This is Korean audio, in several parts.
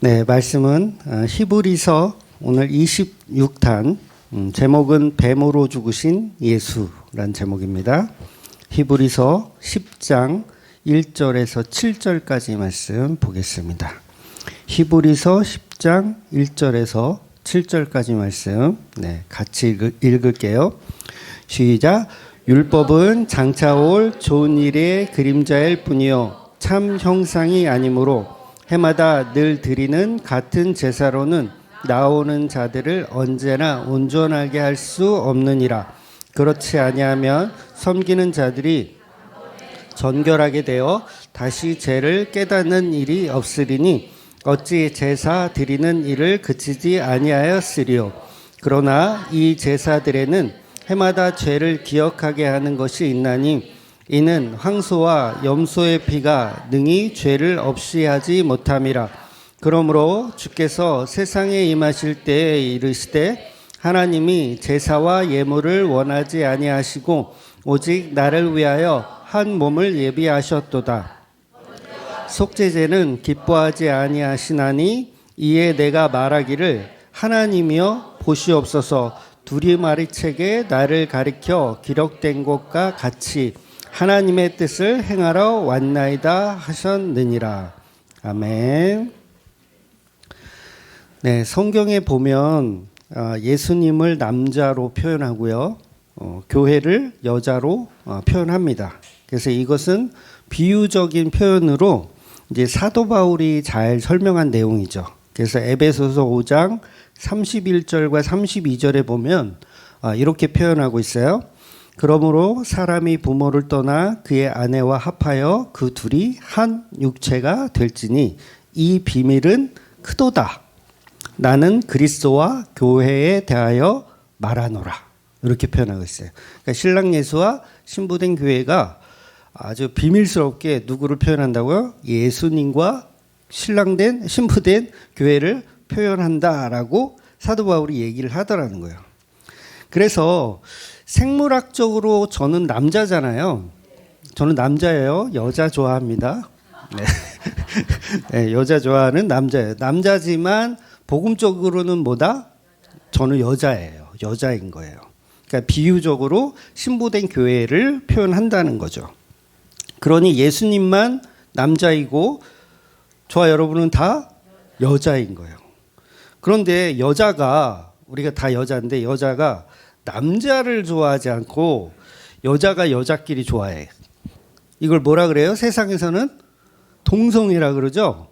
네, 말씀은 히브리서 오늘 26탄, 제목은 뱀으로 죽으신 예수란 제목입니다. 히브리서 10장 1절에서 7절까지 말씀 보겠습니다. 히브리서 10장 1절에서 7절까지 말씀 같이 읽을게요. 시작. 율법은 장차 올 좋은 일의 그림자일 뿐이요 참 형상이 아니므로 해마다 늘 드리는 같은 제사로는 나오는 자들을 언제나 온전하게 할 수 없느니라. 그렇지 아니하면 섬기는 자들이 전결하게 되어 다시 죄를 깨닫는 일이 없으리니 어찌 제사 드리는 일을 그치지 아니하였으리요. 그러나 이 제사들에는 해마다 죄를 기억하게 하는 것이 있나니 이는 황소와 염소의 피가 능히 죄를 없이 하지 못함이라. 그러므로 주께서 세상에 임하실 때에 이르시되 하나님이 제사와 예물을 원하지 아니하시고 오직 나를 위하여 한 몸을 예비하셨도다. 속죄제는 기뻐하지 아니하시나니 이에 내가 말하기를 하나님이여 보시옵소서. 두리마리책에 나를 가리켜 기록된 것과 같이 하나님의 뜻을 행하러 왔나이다 하셨느니라. 아멘. 네, 성경에 보면 예수님을 남자로 표현하고요, 교회를 여자로 표현합니다. 그래서 이것은 비유적인 표현으로 이제 사도 바울이 잘 설명한 내용이죠. 그래서 에베소서 5장 31절과 32절에 보면 이렇게 표현하고 있어요. 그러므로 사람이 부모를 떠나 그의 아내와 합하여 그 둘이 한 육체가 될지니 이 비밀은 크도다. 나는 그리스도와 교회에 대하여 말하노라. 이렇게 표현하고 있어요. 그러니까 신랑 예수와 신부된 교회가 아주 비밀스럽게 누구를 표현한다고요? 예수님과 신부된 교회를 표현한다라고 사도 바울이 얘기를 하더라는 거예요. 그래서 생물학적으로 저는 남자잖아요. 저는 남자예요. 여자 좋아합니다. 네. 네, 여자 좋아하는 남자예요. 남자지만 복음적으로는 뭐다? 저는 여자예요. 여자인 거예요. 그러니까 비유적으로 신부된 교회를 표현한다는 거죠. 그러니 예수님만 남자이고 저와 여러분은 다 여자인 거예요. 그런데 여자가, 우리가 다 여자인데 여자가 남자를 좋아하지 않고 여자가 여자끼리 좋아해. 이걸 뭐라 그래요? 세상에서는 동성애라 그러죠.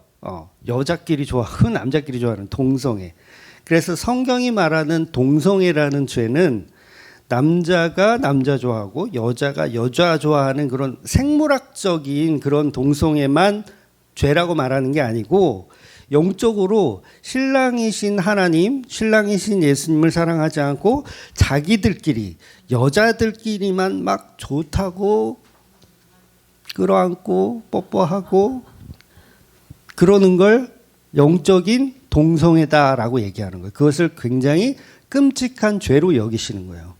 여자끼리 좋아하고 남자끼리 좋아하는 동성애. 그래서 성경이 말하는 동성애라는 죄는 남자가 남자 좋아하고 여자가 여자 좋아하는 그런 생물학적인 그런 동성애만 죄라고 말하는 게 아니고, 영적으로 신랑이신 하나님, 신랑이신 예수님을 사랑하지 않고 자기들끼리, 여자들끼리만 막 좋다고 끌어안고 뽀뽀하고 그러는 걸 영적인 동성애다라고 얘기하는 거예요. 그것을 굉장히 끔찍한 죄로 여기시는 거예요.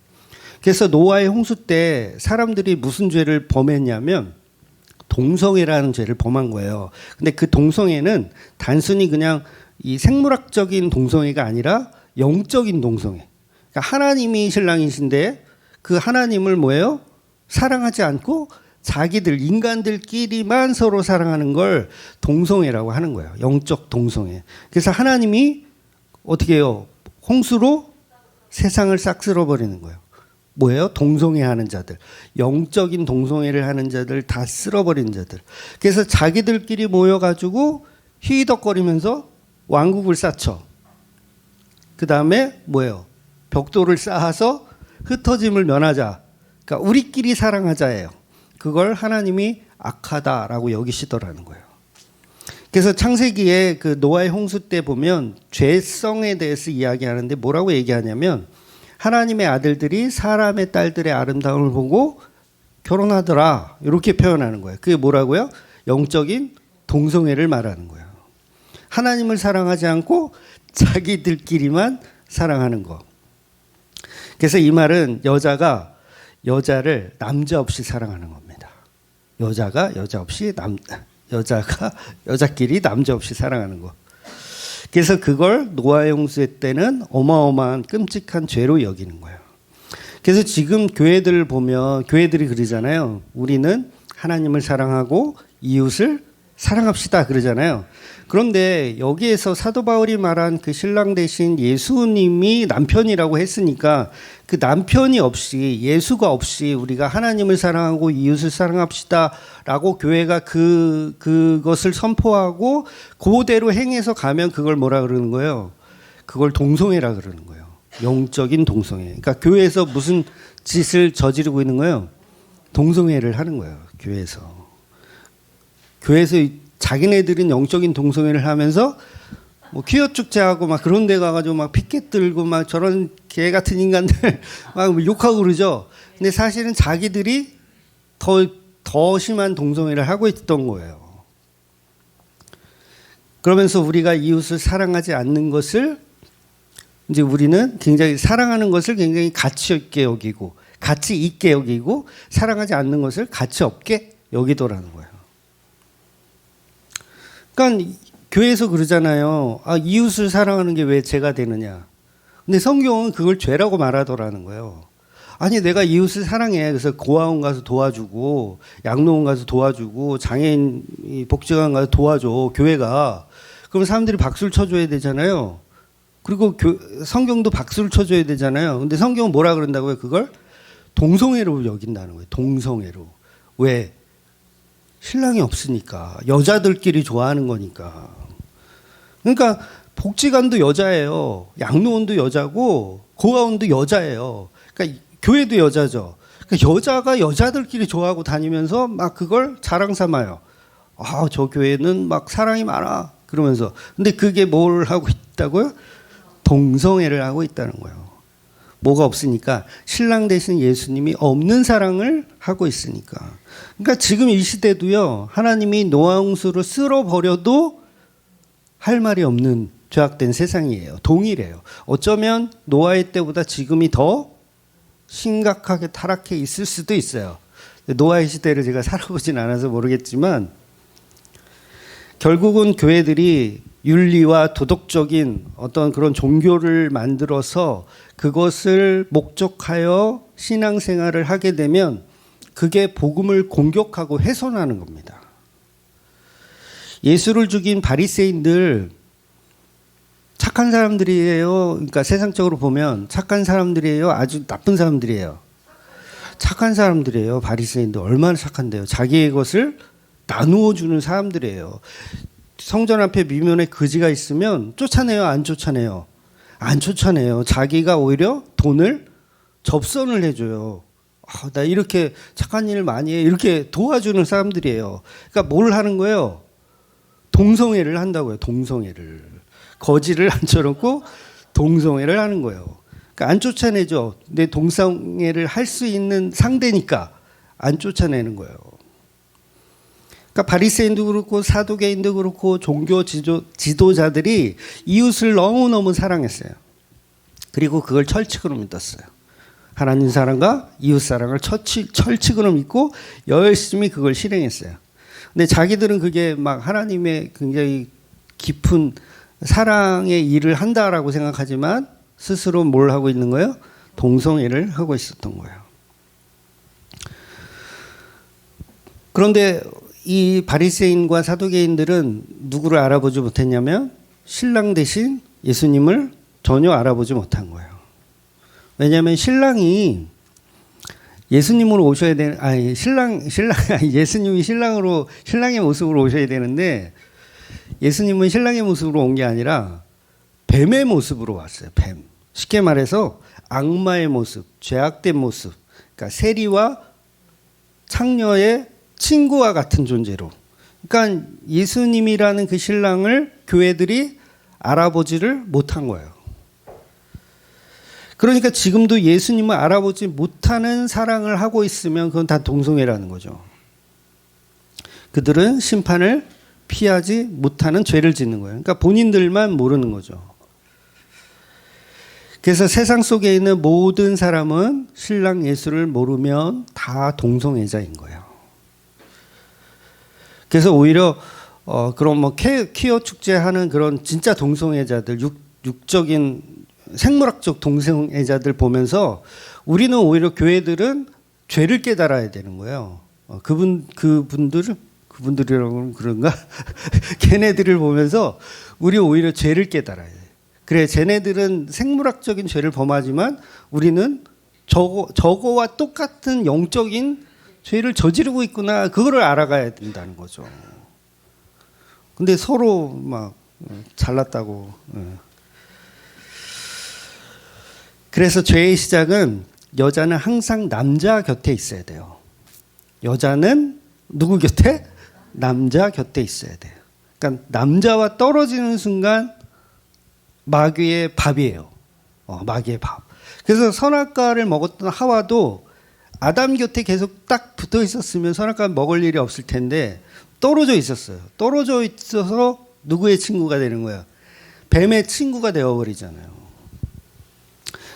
그래서 노아의 홍수 때 사람들이 무슨 죄를 범했냐면 동성애라는 죄를 범한 거예요. 근데 그 동성애는 단순히 그냥 이 생물학적인 동성애가 아니라 영적인 동성애. 그러니까 하나님이 신랑이신데 그 하나님을 뭐예요? 사랑하지 않고 자기들, 인간들끼리만 서로 사랑하는 걸 동성애라고 하는 거예요. 영적 동성애. 그래서 하나님이 어떻게 해요? 홍수로 세상을 싹 쓸어버리는 거예요. 뭐예요? 동성애 하는 자들, 영적인 동성애를 하는 자들 다 쓸어버린 자들. 그래서 자기들끼리 모여가지고 휘덕거리면서 왕국을 쌓죠. 그 다음에 뭐예요? 벽돌을 쌓아서 흩어짐을 면하자. 그러니까 우리끼리 사랑하자예요. 그걸 하나님이 악하다라고 여기시더라는 거예요. 그래서 창세기에 그 노아의 홍수 때 보면 죄성에 대해서 이야기하는데 뭐라고 얘기하냐면 하나님의 아들들이 사람의 딸들의 아름다움을 보고 결혼하더라. 이렇게 표현하는 거예요. 그게 뭐라고요? 영적인 동성애를 말하는 거예요. 하나님을 사랑하지 않고 자기들끼리만 사랑하는 거. 그래서 이 말은 여자가 여자를 남자 없이 사랑하는 겁니다. 여자가 여자 없이 여자가 여자끼리 남자 없이 사랑하는 거. 그래서 그걸 노아의 홍수 때는 어마어마한 끔찍한 죄로 여기는 거예요. 그래서 지금 교회들을 보면 교회들이 그러잖아요. 우리는 하나님을 사랑하고 이웃을 사랑합시다 그러잖아요. 그런데 여기에서 사도 바울이 말한 그 신랑 대신 예수님이 남편이라고 했으니까 그 남편이 없이 예수가 없이 우리가 하나님을 사랑하고 이웃을 사랑합시다라고 교회가 그것을 선포하고 그대로 행해서 가면 그걸 뭐라 그러는 거예요? 그걸 동성애라 그러는 거예요. 영적인 동성애. 그러니까 교회에서 무슨 짓을 저지르고 있는 거예요? 동성애를 하는 거예요. 교회에서 자기네들은 영적인 동성애를 하면서 뭐 퀴어 축제하고 막 그런 데 가가지고 막 피켓 들고 막 저런 개 같은 인간들 막 욕하고 그러죠. 근데 사실은 자기들이 더 심한 동성애를 하고 있던 거예요. 그러면서 우리가 이웃을 사랑하지 않는 것을 이제 우리는 굉장히 사랑하는 것을 굉장히 가치 있게 여기고 가치 있게 여기고 사랑하지 않는 것을 가치 없게 여기더라는 거예요. 그러니까 교회에서 그러잖아요. 아, 이웃을 사랑하는 게 왜 죄가 되느냐. 근데 성경은 그걸 죄라고 말하더라는 거예요. 아니 내가 이웃을 사랑해. 그래서 고아원 가서 도와주고 양로원 가서 도와주고 장애인 복지관 가서 도와줘. 교회가. 그럼 사람들이 박수를 쳐줘야 되잖아요. 그리고 성경도 박수를 쳐줘야 되잖아요. 근데 성경은 뭐라 그런다고요? 그걸 동성애로 여긴다는 거예요. 동성애로. 왜? 신랑이 없으니까. 여자들끼리 좋아하는 거니까. 그러니까 복지관도 여자예요. 양로원도 여자고 고아원도 여자예요. 그러니까 교회도 여자죠. 그러니까 여자가 여자들끼리 좋아하고 다니면서 막 그걸 자랑 삼아요. 아, 저 교회는 막 사랑이 많아. 그러면서. 근데 그게 뭘 하고 있다고요? 동성애를 하고 있다는 거예요. 뭐가 없으니까 신랑 대신 예수님이 없는 사랑을 하고 있으니까. 그러니까 지금 이 시대도요. 하나님이 노아 홍수로 쓸어버려도 할 말이 없는 죄악된 세상이에요. 동일해요. 어쩌면 노아의 때보다 지금이 더 심각하게 타락해 있을 수도 있어요. 노아의 시대를 제가 살아보진 않아서 모르겠지만 결국은 교회들이 윤리와 도덕적인 어떤 그런 종교를 만들어서 그것을 목적하여 신앙생활을 하게 되면 그게 복음을 공격하고 훼손하는 겁니다. 예수를 죽인 바리새인들 착한 사람들이에요. 그러니까 세상적으로 보면 착한 사람들이에요. 아주 나쁜 사람들이에요. 착한 사람들이에요. 바리새인들 얼마나 착한데요. 자기의 것을 나누어 주는 사람들이에요. 성전 앞에 미면에 거지가 있으면 쫓아내요? 안 쫓아내요? 안 쫓아내요. 자기가 오히려 돈을 접선을 해줘요. 아, 나 이렇게 착한 일 많이 해. 이렇게 도와주는 사람들이에요. 그러니까 뭘 하는 거예요? 동성애를 한다고요. 동성애를. 거지를 앉혀놓고 동성애를 하는 거예요. 그러니까 안 쫓아내죠. 내 동성애를 할 수 있는 상대니까 안 쫓아내는 거예요. 그러니까 바리새인도 그렇고 사두개인도 그렇고 종교 지도자들이 이웃을 너무너무 사랑했어요. 그리고 그걸 철칙으로 믿었어요. 하나님 사랑과 이웃 사랑을 철칙으로 믿고 열심히 그걸 실행했어요. 근데 자기들은 그게 막 하나님의 굉장히 깊은 사랑의 일을 한다라고 생각하지만 스스로 뭘 하고 있는 거예요? 동성애를 하고 있었던 거예요. 그런데 이 바리새인과 사두개인들은 누구를 알아보지 못했냐면 신랑 대신 예수님을 전혀 알아보지 못한 거예요. 왜냐하면 신랑이 예수님으로 오셔야 되는, 예수님이 신랑의 모습으로 오셔야 되는데 예수님은 신랑의 모습으로 온 게 아니라 뱀의 모습으로 왔어요. 뱀. 쉽게 말해서 악마의 모습, 죄악된 모습. 그러니까 세리와 창녀의 친구와 같은 존재로. 그러니까 예수님이라는 그 신랑을 교회들이 알아보지를 못한 거예요. 그러니까 지금도 예수님을 알아보지 못하는 사랑을 하고 있으면 그건 다 동성애라는 거죠. 그들은 심판을 피하지 못하는 죄를 짓는 거예요. 그러니까 본인들만 모르는 거죠. 그래서 세상 속에 있는 모든 사람은 신랑 예수를 모르면 다 동성애자인 거예요. 그래서 오히려 그런 뭐 퀴어 축제하는 그런 진짜 동성애자들, 육적인 생물학적 동성애자들 보면서 우리는 오히려 교회들은 죄를 깨달아야 되는 거예요. 그분들이라고 하면 그런가? 걔네들을 보면서 우리 오히려 죄를 깨달아야 돼. 그래, 쟤네들은 생물학적인 죄를 범하지만 우리는 저거와 똑같은 영적인 죄를 저지르고 있구나. 그거를 알아가야 된다는 거죠. 근데 서로 막 잘났다고. 그래서 죄의 시작은 여자는 항상 남자 곁에 있어야 돼요. 여자는 누구 곁에? 남자 곁에 있어야 돼요. 그러니까 남자와 떨어지는 순간 마귀의 밥이에요. 마귀의 밥. 그래서 선악과를 먹었던 하와도 아담 곁에 계속 딱 붙어 있었으면 선악과 먹을 일이 없을 텐데 떨어져 있었어요. 떨어져 있어서 누구의 친구가 되는 거야? 뱀의 친구가 되어버리잖아요.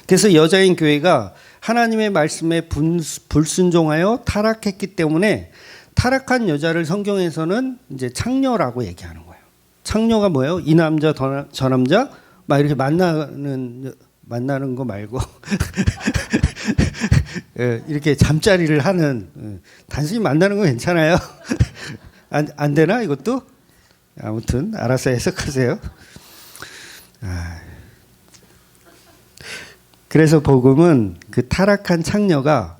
그래서 여자인 교회가 하나님의 말씀에 불순종하여 타락했기 때문에 타락한 여자를 성경에서는 이제 창녀라고 얘기하는 거예요. 창녀가 뭐예요? 이 남자 저 남자 막 이렇게 만나는 거 말고 이렇게 잠자리를 하는, 단순히 만나는 건 괜찮아요. 안 되나 이것도? 아무튼 알아서 해석하세요. 그래서 복음은 그 타락한 창녀가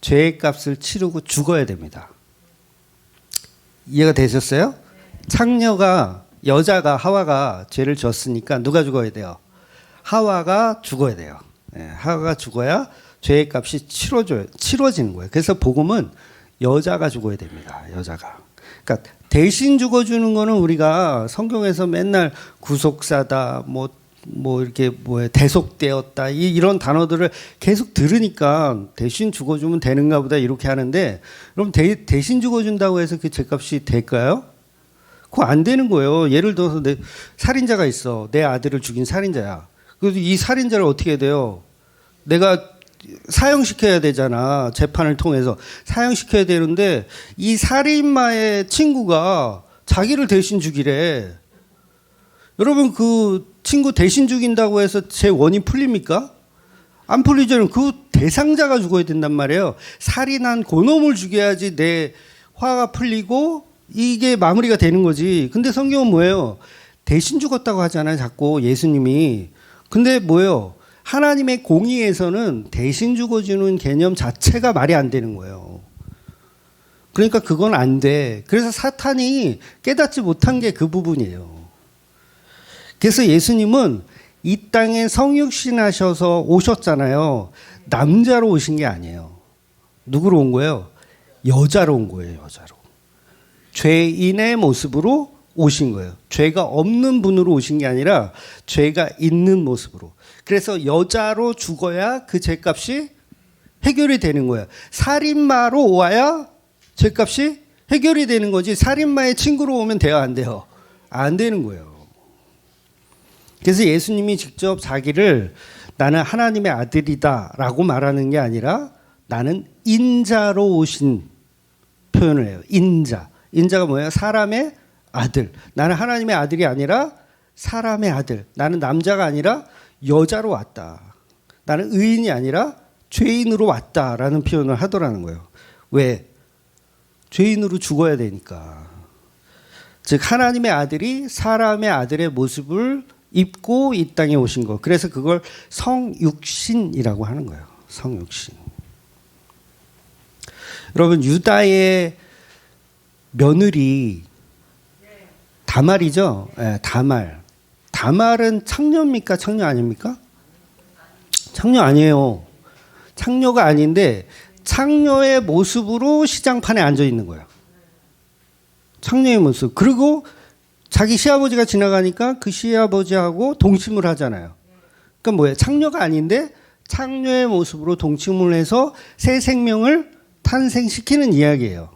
죄의 값을 치르고 죽어야 됩니다. 이해가 되셨어요? 창녀가, 여자가, 하와가 죄를 졌으니까 누가 죽어야 돼요? 하와가 죽어야 돼요. 하와가 죽어야 죄의 값이 치러지는 거예요. 그래서 복음은 여자가 죽어야 됩니다. 여자가. 그러니까 대신 죽어주는 거는 우리가 성경에서 맨날 구속사다, 이렇게 대속되었다, 이런 단어들을 계속 들으니까 대신 죽어주면 되는가 보다 이렇게 하는데, 그럼 대신 죽어준다고 해서 그 죄값이 될까요? 그거 안 되는 거예요. 예를 들어서 살인자가 있어. 내 아들을 죽인 살인자야. 그래서 이 살인자를 어떻게 해야 돼요? 내가 사형시켜야 되잖아. 재판을 통해서 사형시켜야 되는데 이 살인마의 친구가 자기를 대신 죽이래. 여러분, 그 친구 대신 죽인다고 해서 제 원인 풀립니까? 안 풀리잖아요. 그 대상자가 죽어야 된단 말이에요. 살인한 그놈을 죽여야지 내 화가 풀리고 이게 마무리가 되는 거지. 근데 성경은 뭐예요? 대신 죽었다고 하잖아요. 자꾸 예수님이. 근데 뭐예요? 하나님의 공의에서는 대신 죽어주는 개념 자체가 말이 안 되는 거예요. 그러니까 그건 안 돼. 그래서 사탄이 깨닫지 못한 게 그 부분이에요. 그래서 예수님은 이 땅에 성육신 하셔서 오셨잖아요. 남자로 오신 게 아니에요. 누구로 온 거예요? 여자로 온 거예요. 여자로. 죄인의 모습으로 오신 거예요. 죄가 없는 분으로 오신 게 아니라 죄가 있는 모습으로. 그래서 여자로 죽어야 그 죄값이 해결이 되는 거예요. 살인마로 와야 죄값이 해결이 되는 거지, 살인마의 친구로 오면 돼요, 안 돼요? 안 되는 거예요. 그래서 예수님이 직접 자기를 나는 하나님의 아들이다 라고 말하는 게 아니라 나는 인자로 오신 표현을 해요. 인자. 인자가 뭐예요? 사람의 아들. 나는 하나님의 아들이 아니라 사람의 아들. 나는 남자가 아니라 여자로 왔다. 나는 의인이 아니라 죄인으로 왔다라는 표현을 하더라는 거예요. 왜? 죄인으로 죽어야 되니까. 즉 하나님의 아들이 사람의 아들의 모습을 입고 이 땅에 오신 거. 그래서 그걸 성육신이라고 하는 거예요. 성육신. 여러분, 유다의 며느리 다말이죠. 네, 다말. 다말은 창녀입니까? 창녀 아닙니까? 창녀 아니에요. 창녀가 아닌데 창녀의 모습으로 시장판에 앉아 있는 거예요. 창녀의 모습. 그리고 자기 시아버지가 지나가니까 그 시아버지하고 동침을 하잖아요. 그러니까 뭐예요? 창녀가 아닌데 창녀의 모습으로 동침을 해서 새 생명을 탄생시키는 이야기예요.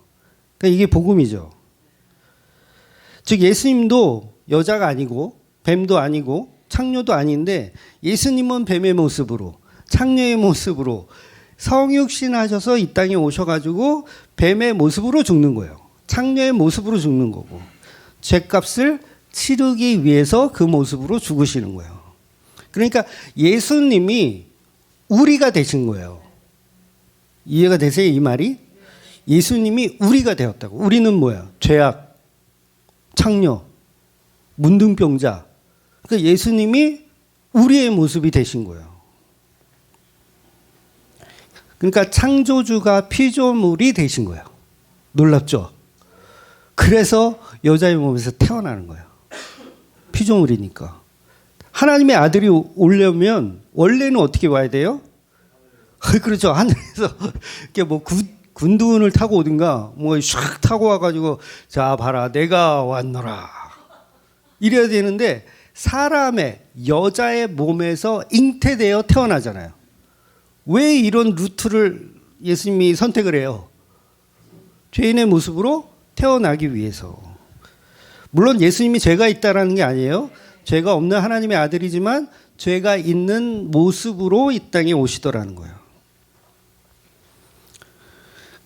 그러니까 이게 복음이죠. 즉 예수님도 여자가 아니고 뱀도 아니고 창녀도 아닌데 예수님은 뱀의 모습으로, 창녀의 모습으로 성육신 하셔서 이 땅에 오셔가지고 뱀의 모습으로 죽는 거예요. 창녀의 모습으로 죽는 거고. 죄값을 치르기 위해서 그 모습으로 죽으시는 거예요. 그러니까 예수님이 우리가 되신 거예요. 이해가 되세요, 이 말이? 예수님이 우리가 되었다고. 우리는 뭐야? 죄악, 창녀, 문둥병자. 그러니까 예수님이 우리의 모습이 되신 거예요. 그러니까 창조주가 피조물이 되신 거예요. 놀랍죠? 그래서 여자의 몸에서 태어나는 거예요. 피조물이니까. 하나님의 아들이 오려면 원래는 어떻게 와야 돼요? 그렇죠. 하늘에서 이렇게 뭐 군두운을 타고 오든가 뭐 샥 타고 와가지고 자 봐라 내가 왔노라 이래야 되는데 사람의 여자의 몸에서 잉태되어 태어나잖아요. 왜 이런 루트를 예수님이 선택을 해요? 죄인의 모습으로 태어나기 위해서. 물론 예수님이 죄가 있다라는 게 아니에요. 죄가 없는 하나님의 아들이지만 죄가 있는 모습으로 이 땅에 오시더라는 거예요.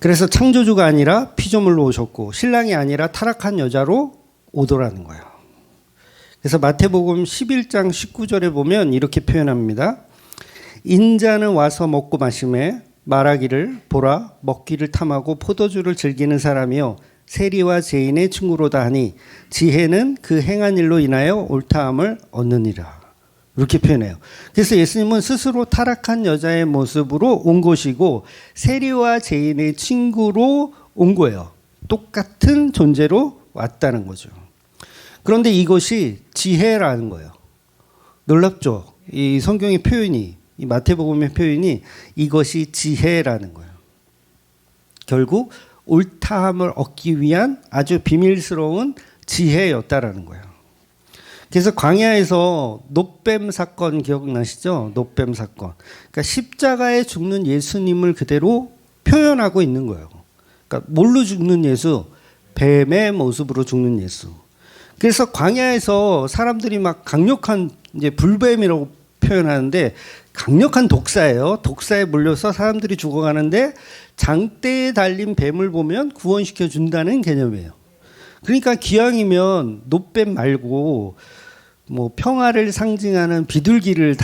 그래서 창조주가 아니라 피조물로 오셨고 신랑이 아니라 타락한 여자로 오더라는 거예요. 그래서 마태복음 11장 19절에 보면 이렇게 표현합니다. 인자는 와서 먹고 마시매 말하기를 보라 먹기를 탐하고 포도주를 즐기는 사람이요 세리와 죄인의 친구로다 하니 지혜는 그 행한 일로 인하여 옳다함을 얻느니라. 이렇게 표현해요. 그래서 예수님은 스스로 타락한 여자의 모습으로 온 것이고 세리와 죄인의 친구로 온 거예요. 똑같은 존재로 왔다는 거죠. 그런데 이것이 지혜라는 거예요. 놀랍죠? 이 성경의 표현이, 이 마태복음의 표현이 이것이 지혜라는 거예요. 결국 옳다함을 얻기 위한 아주 비밀스러운 지혜였다라는 거예요. 그래서 광야에서 놋뱀 사건 기억나시죠? 놋뱀 사건. 그러니까 십자가에 죽는 예수님을 그대로 표현하고 있는 거예요. 그러니까 뭘로 죽는 예수? 뱀의 모습으로 죽는 예수. 그래서 광야에서 사람들이 막 강력한 이제 불뱀이라고 표현하는데 강력한 독사예요. 독사에 물려서 사람들이 죽어가는데 장대에 달린 뱀을 보면 구원시켜 준다는 개념이에요. 그러니까 기왕이면 놋뱀 말고 뭐 평화를 상징하는 비둘기를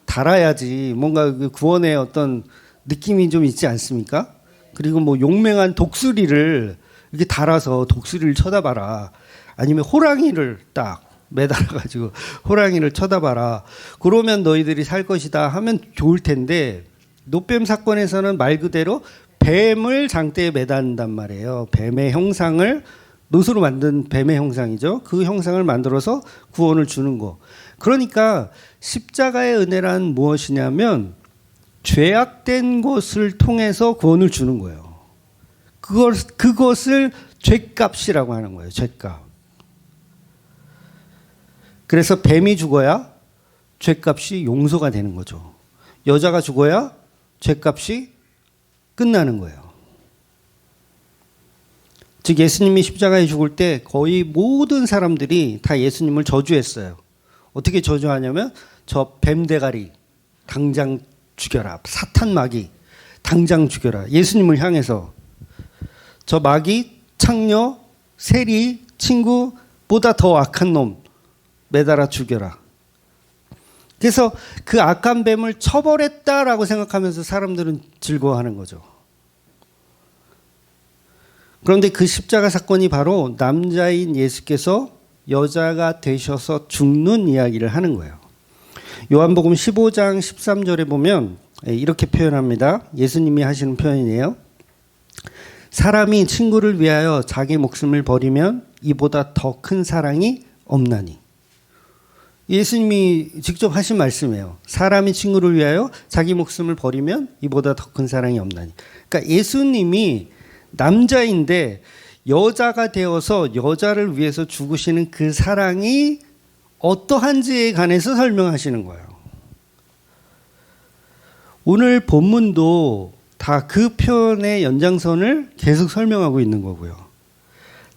달아야지 뭔가 그 구원의 어떤 느낌이 좀 있지 않습니까? 그리고 뭐 용맹한 독수리를 이렇게 달아서 독수리를 쳐다봐라. 아니면 호랑이를 딱 매달아가지고 호랑이를 쳐다봐라. 그러면 너희들이 살 것이다 하면 좋을 텐데 놋뱀 사건에서는 말 그대로 뱀을 장대에 매단단 말이에요. 뱀의 형상을 놋으로 만든 뱀의 형상이죠. 그 형상을 만들어서 구원을 주는 거. 그러니까 십자가의 은혜란 무엇이냐면 죄악된 것을 통해서 구원을 주는 거예요. 그것을 죄값이라고 하는 거예요. 죄값. 그래서 뱀이 죽어야 죄값이 용서가 되는 거죠. 여자가 죽어야 죄값이 끝나는 거예요. 즉 예수님이 십자가에 죽을 때 거의 모든 사람들이 다 예수님을 저주했어요. 어떻게 저주하냐면 저 뱀대가리 당장 죽여라. 사탄 마귀 당장 죽여라. 예수님을 향해서 저 마귀, 창녀, 세리, 친구보다 더 악한 놈 매달아 죽여라. 그래서 그 악한 뱀을 처벌했다라고 생각하면서 사람들은 즐거워하는 거죠. 그런데 그 십자가 사건이 바로 남자인 예수께서 여자가 되셔서 죽는 이야기를 하는 거예요. 요한복음 15장 13절에 보면 이렇게 표현합니다. 예수님이 하시는 표현이에요. 사람이 친구를 위하여 자기 목숨을 버리면 이보다 더 큰 사랑이 없나니. 예수님이 직접 하신 말씀이에요. 사람이 친구를 위하여 자기 목숨을 버리면 이보다 더 큰 사랑이 없나니. 그러니까 예수님이 남자인데 여자가 되어서 여자를 위해서 죽으시는 그 사랑이 어떠한지에 관해서 설명하시는 거예요. 오늘 본문도 다 그 표현의 연장선을 계속 설명하고 있는 거고요.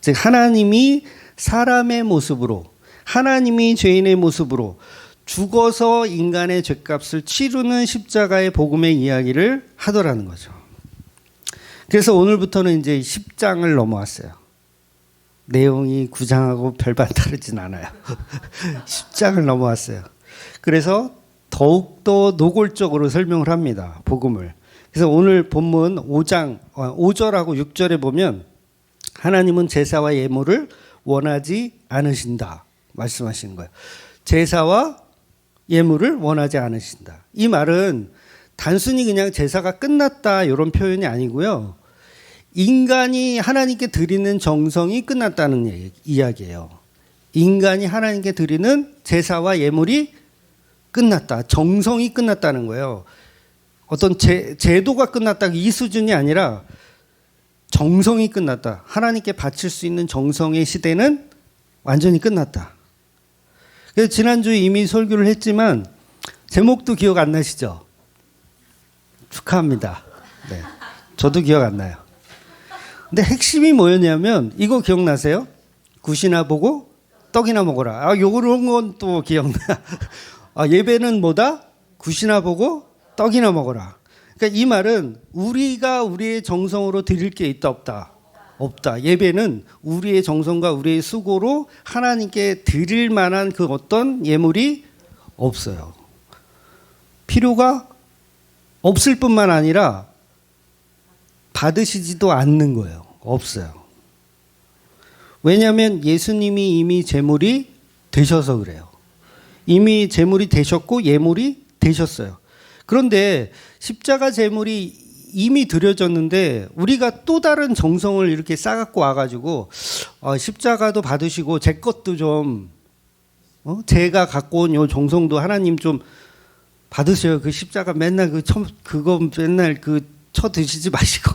즉 하나님이 사람의 모습으로 하나님이 죄인의 모습으로 죽어서 인간의 죄값을 치르는 십자가의 복음의 이야기를 하더라는 거죠. 그래서 오늘부터는 이제 10장을 넘어왔어요. 내용이 9장하고 별반 다르진 않아요. 10장을 넘어왔어요. 그래서 더욱더 노골적으로 설명을 합니다. 복음을. 그래서 오늘 본문 5장 5절하고 6절에 보면 하나님은 제사와 예물을 원하지 않으신다 말씀하시는 거예요. 제사와 예물을 원하지 않으신다. 이 말은 단순히 그냥 제사가 끝났다 이런 표현이 아니고요. 인간이 하나님께 드리는 정성이 끝났다는 이야기예요. 인간이 하나님께 드리는 제사와 예물이 끝났다. 정성이 끝났다는 거예요. 어떤 제도가 끝났다 이 수준이 아니라 정성이 끝났다. 하나님께 바칠 수 있는 정성의 시대는 완전히 끝났다. 그래서 지난주에 이미 설교를 했지만 제목도 기억 안 나시죠? 축하합니다. 네, 저도 기억 안 나요. 근데 핵심이 뭐였냐면 이거 기억나세요? 굿이나 보고 떡이나 먹어라. 요런 건 또 기억나. 예배는 뭐다? 굿이나 보고 떡이나 먹어라. 그러니까 이 말은 우리가 우리의 정성으로 드릴 게 있다 없다? 없다. 예배는 우리의 정성과 우리의 수고로 하나님께 드릴 만한 그 어떤 예물이 없어요. 필요가 없을 뿐만 아니라 받으시지도 않는 거예요. 없어요. 왜냐하면 예수님이 이미 제물이 되셔서 그래요. 이미 제물이 되셨고 예물이 되셨어요. 그런데 십자가 제물이 이미 드려졌는데 우리가 또 다른 정성을 이렇게 싸갖고 와가지고 십자가도 받으시고 제 것도 좀 제가 갖고 온 요 정성도 하나님 좀 받으세요. 그 십자가 맨날 그거 맨날 쳐 드시지 마시고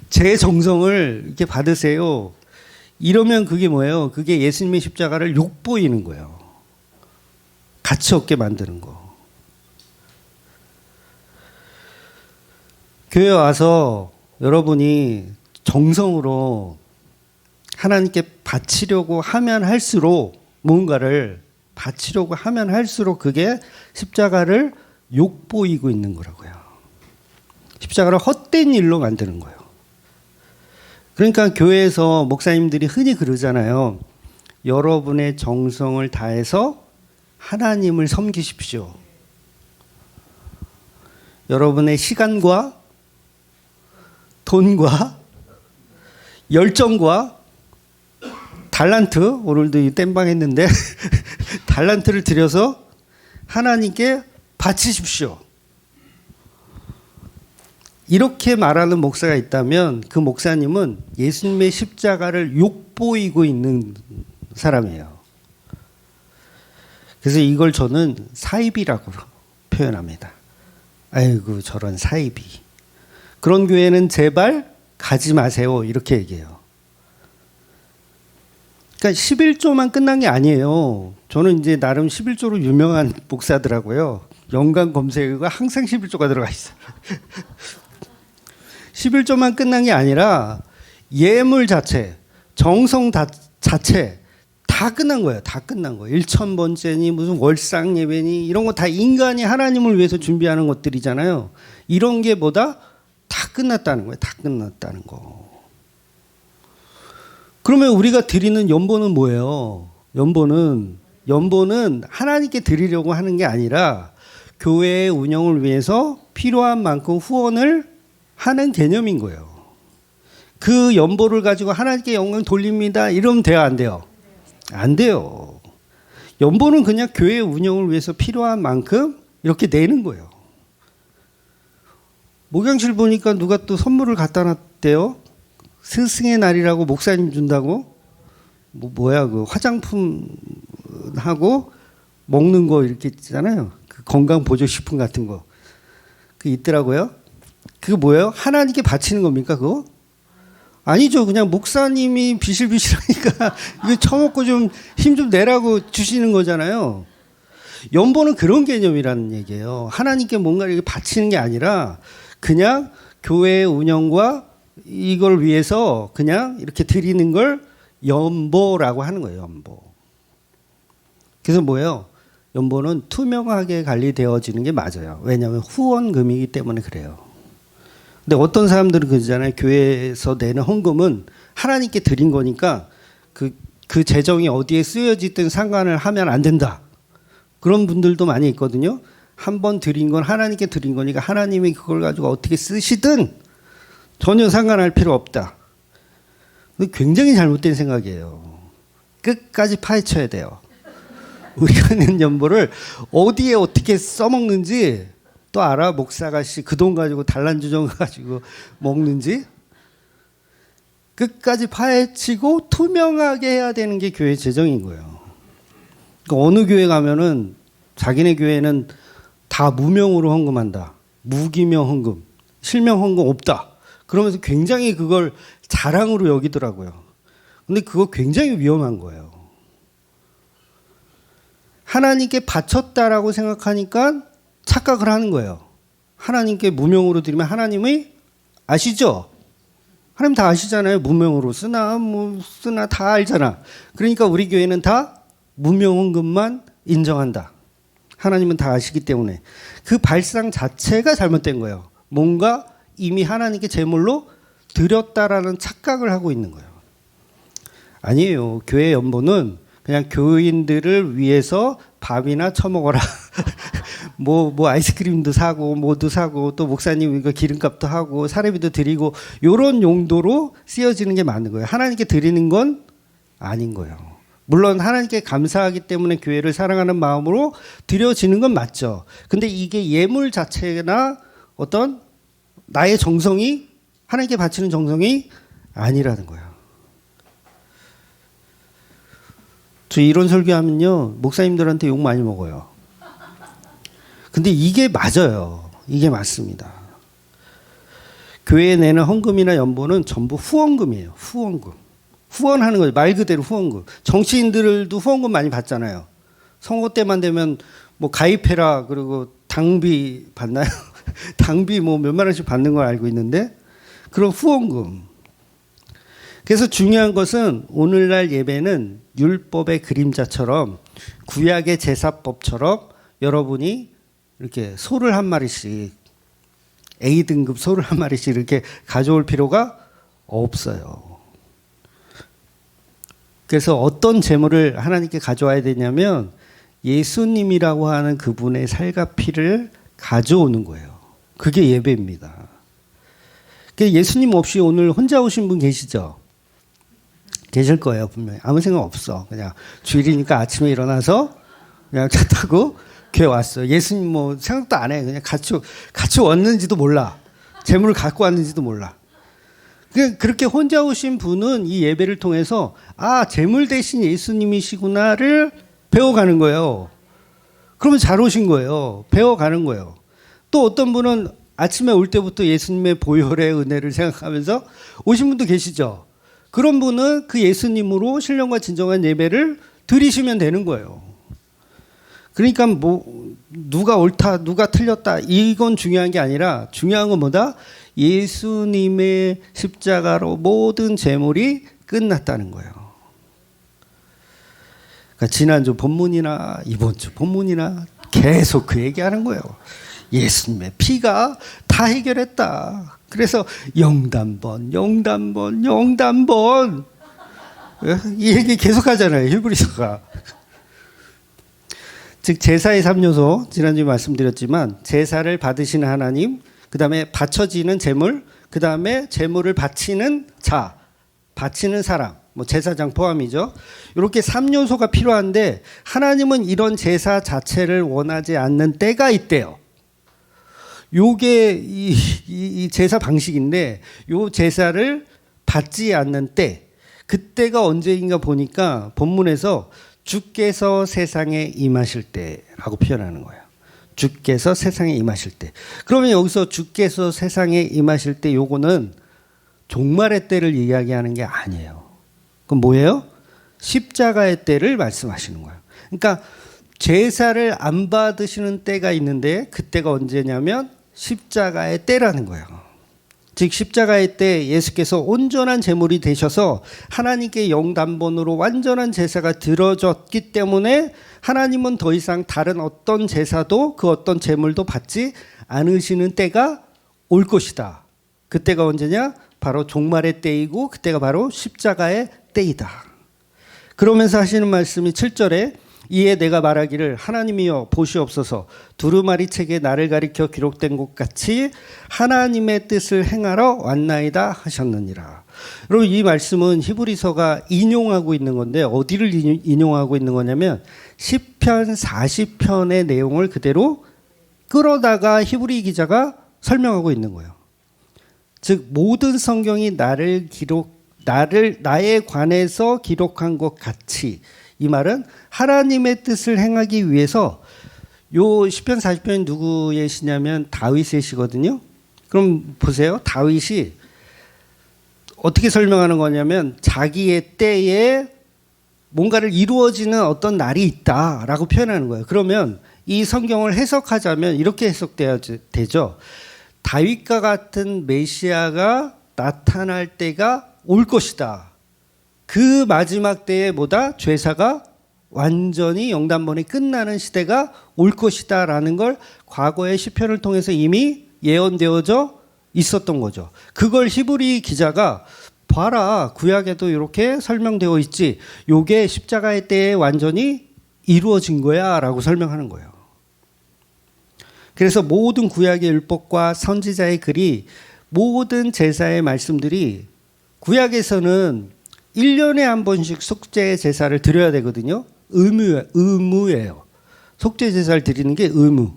제 정성을 이렇게 받으세요. 이러면 그게 뭐예요? 그게 예수님의 십자가를 욕보이는 거예요. 가치 없게 만드는 거. 교회 와서 여러분이 정성으로 하나님께 바치려고 하면 할수록 무언가를 바치려고 하면 할수록 그게 십자가를 욕보이고 있는 거라고요. 십자가를 헛된 일로 만드는 거예요. 그러니까 교회에서 목사님들이 흔히 그러잖아요. 여러분의 정성을 다해서 하나님을 섬기십시오. 여러분의 시간과 돈과 열정과 달란트, 오늘도 땜방 했는데 달란트를 들여서 하나님께 바치십시오. 이렇게 말하는 목사가 있다면 그 목사님은 예수님의 십자가를 욕보이고 있는 사람이에요. 그래서 이걸 저는 사이비라고 표현합니다. 아이고 저런 사이비. 그런 교회는 제발 가지 마세요. 이렇게 얘기해요. 그러니까 11조만 끝난 게 아니에요. 저는 이제 나름 11조로 유명한 목사더라고요. 연관 검색어가 항상 11조가 들어가 있어요. 11조만 끝난 게 아니라 예물 자체, 정성 자체 다 끝난 거예요. 다 끝난 거예요. 1000번째니 무슨 월상 예배니 이런 거 다 인간이 하나님을 위해서 준비하는 것들이잖아요. 이런 게 뭐다? 다 끝났다는 거예요. 다 끝났다는 거. 그러면 우리가 드리는 연보는 뭐예요? 연보는 하나님께 드리려고 하는 게 아니라 교회의 운영을 위해서 필요한 만큼 후원을 하는 개념인 거예요. 그 연보를 가지고 하나님께 영광 돌립니다. 이러면 돼요? 안 돼요? 안 돼요. 연보는 그냥 교회 운영을 위해서 필요한 만큼 이렇게 내는 거예요. 목양실 보니까 누가 또 선물을 갖다 놨대요. 스승의 날이라고 목사님 준다고. 뭐야 그 화장품 하고 먹는 거 이렇게 있잖아요. 그 건강 보조식품 같은 거. 그 있더라고요. 그게 뭐예요? 하나님께 바치는 겁니까 그거? 아니죠. 그냥 목사님이 비실비실하니까 이거 처먹고 좀 힘 좀 내라고 주시는 거잖아요. 연보는 그런 개념이라는 얘기예요. 하나님께 뭔가 이렇게 바치는 게 아니라 그냥 교회의 운영과 이걸 위해서 그냥 이렇게 드리는 걸 연보라고 하는 거예요. 연보. 그래서 뭐예요? 연보는 투명하게 관리되어지는 게 맞아요. 왜냐하면 후원금이기 때문에 그래요. 근데 어떤 사람들은 그러잖아요. 교회에서 내는 헌금은 하나님께 드린 거니까 그 재정이 어디에 쓰여지든 상관을 하면 안 된다. 그런 분들도 많이 있거든요. 한 번 드린 건 하나님께 드린 거니까 하나님이 그걸 가지고 어떻게 쓰시든 전혀 상관할 필요 없다. 굉장히 잘못된 생각이에요. 끝까지 파헤쳐야 돼요. 우리가 낸 연보를 어디에 어떻게 써먹는지 또 알아? 목사가씨 그 돈 가지고 단란주정 가지고 먹는지 끝까지 파헤치고 투명하게 해야 되는 게 교회 재정인 거예요. 그러니까 어느 교회 가면은 자기네 교회는 다 무명으로 헌금한다. 무기명 헌금, 실명 헌금 없다. 그러면서 굉장히 그걸 자랑으로 여기더라고요. 근데 그거 굉장히 위험한 거예요. 하나님께 바쳤다라고 생각하니까 착각을 하는 거예요. 하나님께 무명으로 드리면 하나님이 아시죠? 하나님 다 아시잖아요. 무명으로 쓰나 뭐 쓰나 다 알잖아. 그러니까 우리 교회는 다 무명 헌금만 인정한다. 하나님은 다 아시기 때문에 그 발상 자체가 잘못된 거예요. 뭔가 이미 하나님께 제물로 드렸다라는 착각을 하고 있는 거예요. 아니에요. 교회 연보는 그냥 교인들을 위해서 밥이나 처먹어라. 뭐 아이스크림도 사고 뭐도 사고 또 목사님 이거 기름값도 하고 사례비도 드리고 이런 용도로 쓰여지는 게 맞는 거예요. 하나님께 드리는 건 아닌 거예요. 물론 하나님께 감사하기 때문에 교회를 사랑하는 마음으로 드려지는 건 맞죠. 근데 이게 예물 자체나 어떤 나의 정성이 하나님께 바치는 정성이 아니라는 거예요. 저 이런 설교하면요 목사님들한테 욕 많이 먹어요. 근데 이게 맞아요. 이게 맞습니다. 교회에 내는 헌금이나 연보는 전부 후원금이에요. 후원금. 후원하는 거죠. 말 그대로 후원금. 정치인들도 후원금 많이 받잖아요. 선거 때만 되면 뭐 가입해라 그리고 당비 받나요? 당비 뭐 몇만 원씩 받는 걸 알고 있는데 그런 후원금. 그래서 중요한 것은 오늘날 예배는 율법의 그림자처럼 구약의 제사법처럼 여러분이 이렇게 소를 한 마리씩 A등급 소를 한 마리씩 이렇게 가져올 필요가 없어요. 그래서 어떤 제물을 하나님께 가져와야 되냐면 예수님이라고 하는 그분의 살과 피를 가져오는 거예요. 그게 예배입니다. 예수님 없이 오늘 혼자 오신 분 계시죠? 계실 거예요, 분명히. 아무 생각 없어. 그냥 주일이니까 아침에 일어나서 그냥 차 타고 교회 왔어요. 예수님 뭐 생각도 안 해. 그냥 같이 왔는지도 몰라. 재물을 갖고 왔는지도 몰라. 그렇게 혼자 오신 분은 이 예배를 통해서 아, 재물 대신 예수님이시구나를 배워가는 거예요. 그러면 잘 오신 거예요. 배워가는 거예요. 또 어떤 분은 아침에 올 때부터 예수님의 보혈의 은혜를 생각하면서 오신 분도 계시죠. 그런 분은 그 예수님으로 신령과 진정한 예배를 드리시면 되는 거예요. 그러니까 뭐 누가 옳다 누가 틀렸다 이건 중요한 게 아니라 중요한 건 뭐다? 예수님의 십자가로 모든 재물이 끝났다는 거예요. 그러니까 지난주 본문이나 이번 주 본문이나 계속 그 얘기하는 거예요. 예수님의 피가 다 해결했다. 그래서 영단번 이 얘기 계속 하잖아요. 히브리서가. 즉 제사의 3요소 지난주에 말씀드렸지만 제사를 받으시는 하나님, 그 다음에 바쳐지는 제물, 그 다음에 제물을 바치는 자, 바치는 사람, 뭐 제사장 포함이죠. 이렇게 3요소가 필요한데 하나님은 이런 제사 자체를 원하지 않는 때가 있대요. 요게 이 제사 방식인데 요 제사를 받지 않는 때, 그때가 언제인가 보니까 본문에서 주께서 세상에 임하실 때라고 표현하는 거예요. 주께서 세상에 임하실 때. 그러면 여기서 주께서 세상에 임하실 때 요거는 종말의 때를 이야기하는 게 아니에요. 그럼 뭐예요? 십자가의 때를 말씀하시는 거예요. 그러니까 제사를 안 받으시는 때가 있는데 그때가 언제냐면 십자가의 때라는 거예요. 즉 십자가의 때 예수께서 온전한 제물이 되셔서 하나님께 영단번으로 완전한 제사가 드려졌기 때문에 하나님은 더 이상 다른 어떤 제사도 그 어떤 제물도 받지 않으시는 때가 올 것이다. 그때가 언제냐? 바로 종말의 때이고 그때가 바로 십자가의 때이다. 그러면서 하시는 말씀이 7절에 이에 내가 말하기를 하나님이여 보시옵소서 두루마리 책에 나를 가리켜 기록된 것 같이 하나님의 뜻을 행하러 왔나이다 하셨느니라. 여러분 이 말씀은 히브리서가 인용하고 있는 건데 어디를 인용하고 있는 거냐면 시편 40편의 내용을 그대로 끌어다가 히브리 기자가 설명하고 있는 거예요. 즉 모든 성경이 나에 관해서 기록한 것 같이, 이 말은 하나님의 뜻을 행하기 위해서, 요 시편 40편이 누구의 시냐면 다윗의 시거든요. 그럼 보세요. 다윗이 어떻게 설명하는 거냐면 자기의 때에 뭔가를 이루어지는 어떤 날이 있다라고 표현하는 거예요. 그러면 이 성경을 해석하자면 이렇게 해석돼야 되죠. 다윗과 같은 메시아가 나타날 때가 올 것이다. 그 마지막 때에 뭐다? 죄사가 완전히 영단번에 끝나는 시대가 올 것이다 라는 걸 과거의 시편을 통해서 이미 예언되어져 있었던 거죠. 그걸 히브리 기자가 봐라, 구약에도 이렇게 설명되어 있지, 요게 십자가의 때에 완전히 이루어진 거야 라고 설명하는 거예요. 그래서 모든 구약의 율법과 선지자의 글이, 모든 제사의 말씀들이, 구약에서는 1년에 한 번씩 속죄 제사를 드려야 되거든요. 의무예요. 속죄 제사를 드리는 게 의무.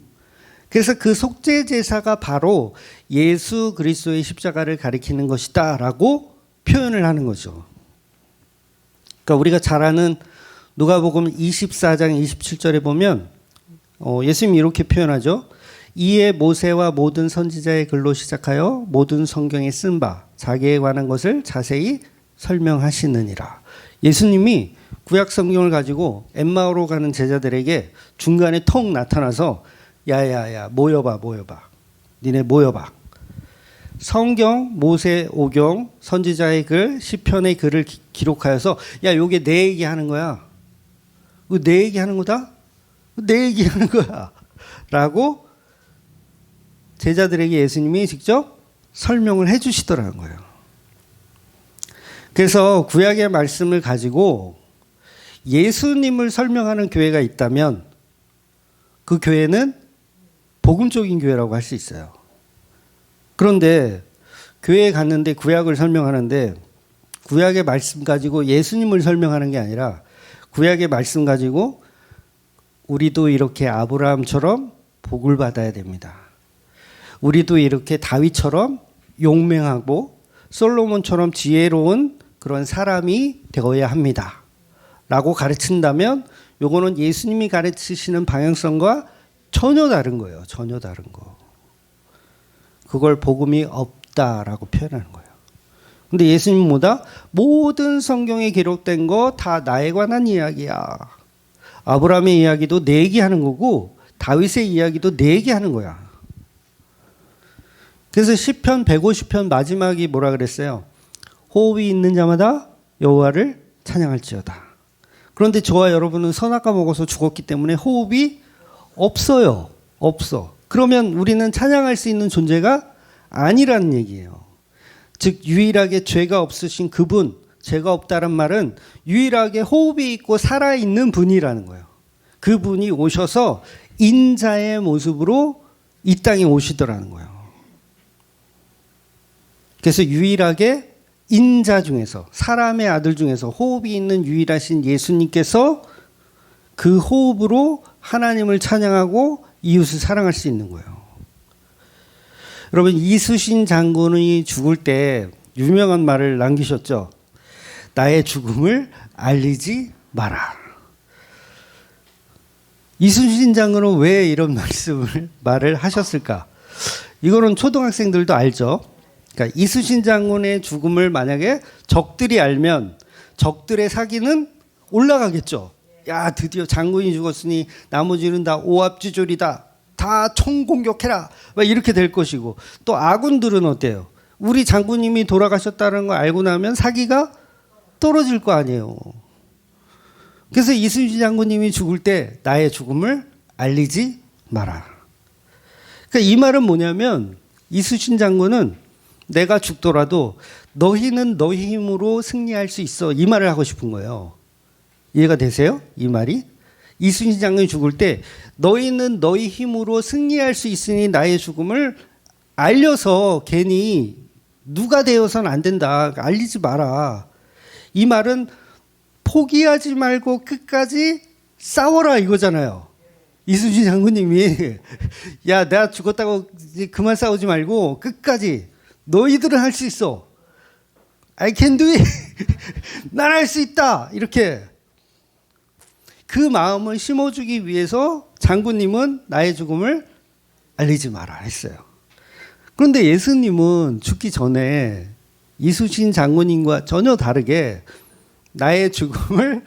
그래서 그 속죄 제사가 바로 예수 그리스도의 십자가를 가리키는 것이다 라고 표현을 하는 거죠. 그러니까 우리가 잘 아는 누가복음 24장 27절에 보면 예수님이 이렇게 표현하죠. 이에 모세와 모든 선지자의 글로 시작하여 모든 성경에 쓴 바 자기에 관한 것을 자세히 설명하시느니라. 예수님이 구약 성경을 가지고 엠마오로 가는 제자들에게 중간에 턱 나타나서 야야야 모여봐. 니네 모여봐. 성경, 모세, 오경, 선지자의 글, 시편의 글을 기록하여서 야 요게 내 얘기하는 거야. 내 얘기하는 거다? 내 얘기하는 거야. 라고 제자들에게 예수님이 직접 설명을 해 주시더라는 거예요. 그래서 구약의 말씀을 가지고 예수님을 설명하는 교회가 있다면 그 교회는 복음적인 교회라고 할 수 있어요. 그런데 교회에 갔는데 구약을 설명하는데 구약의 말씀 가지고 예수님을 설명하는 게 아니라 구약의 말씀 가지고 우리도 이렇게 아브라함처럼 복을 받아야 됩니다. 우리도 이렇게 다윗처럼 용맹하고 솔로몬처럼 지혜로운 그런 사람이 되어야 합니다. 라고 가르친다면 요거는 예수님이 가르치시는 방향성과 전혀 다른 거예요. 전혀 다른 거. 그걸 복음이 없다라고 표현하는 거예요. 근데 예수님은 뭐다? 모든 성경에 기록된 거 다 나에 관한 이야기야. 아브라함의 이야기도 내 얘기하는 거고 다윗의 이야기도 내 얘기하는 거야. 그래서 시편 150편 마지막이 뭐라 그랬어요? 호흡이 있는 자마다 여호와를 찬양할지어다. 그런데 저와 여러분은 선악과 먹어서 죽었기 때문에 호흡이 없어요. 없어. 그러면 우리는 찬양할 수 있는 존재가 아니라는 얘기예요. 즉 유일하게 죄가 없으신 그분, 죄가 없다는 말은 유일하게 호흡이 있고 살아있는 분이라는 거예요. 그분이 오셔서 인자의 모습으로 이 땅에 오시더라는 거예요. 그래서 유일하게 인자 중에서, 사람의 아들 중에서 호흡이 있는 유일하신 예수님께서 그 호흡으로 하나님을 찬양하고 이웃을 사랑할 수 있는 거예요. 여러분 이순신 장군이 죽을 때 유명한 말을 남기셨죠. 나의 죽음을 알리지 마라. 이순신 장군은 왜 이런 말을 하셨을까? 이거는 초등학생들도 알죠. 그러니까 이순신 장군의 죽음을 만약에 적들이 알면 적들의 사기는 올라가겠죠. 야 드디어 장군이 죽었으니 나머지는 다 오합지졸이다. 다 총공격해라. 이렇게 될 것이고 또 아군들은 어때요? 우리 장군님이 돌아가셨다는 걸 알고 나면 사기가 떨어질 거 아니에요. 그래서 이순신 장군님이 죽을 때 나의 죽음을 알리지 마라. 그러니까 이 말은 뭐냐면 이순신 장군은 내가 죽더라도 너희는 너희 힘으로 승리할 수 있어. 이 말을 하고 싶은 거예요. 이해가 되세요? 이 말이? 이순신 장군이 죽을 때 너희는 너희 힘으로 승리할 수 있으니 나의 죽음을 알려서 괜히 누가 되어서는 안 된다. 알리지 마라. 이 말은 포기하지 말고 끝까지 싸워라 이거잖아요. 이순신 장군님이 야 내가 죽었다고 이제 그만 싸우지 말고 끝까지 너희들은 할 수 있어. I can do it. 난 할 수 있다. 이렇게 그 마음을 심어주기 위해서 장군님은 나의 죽음을 알리지 마라 했어요. 그런데 예수님은 죽기 전에 이순신 장군님과 전혀 다르게 나의 죽음을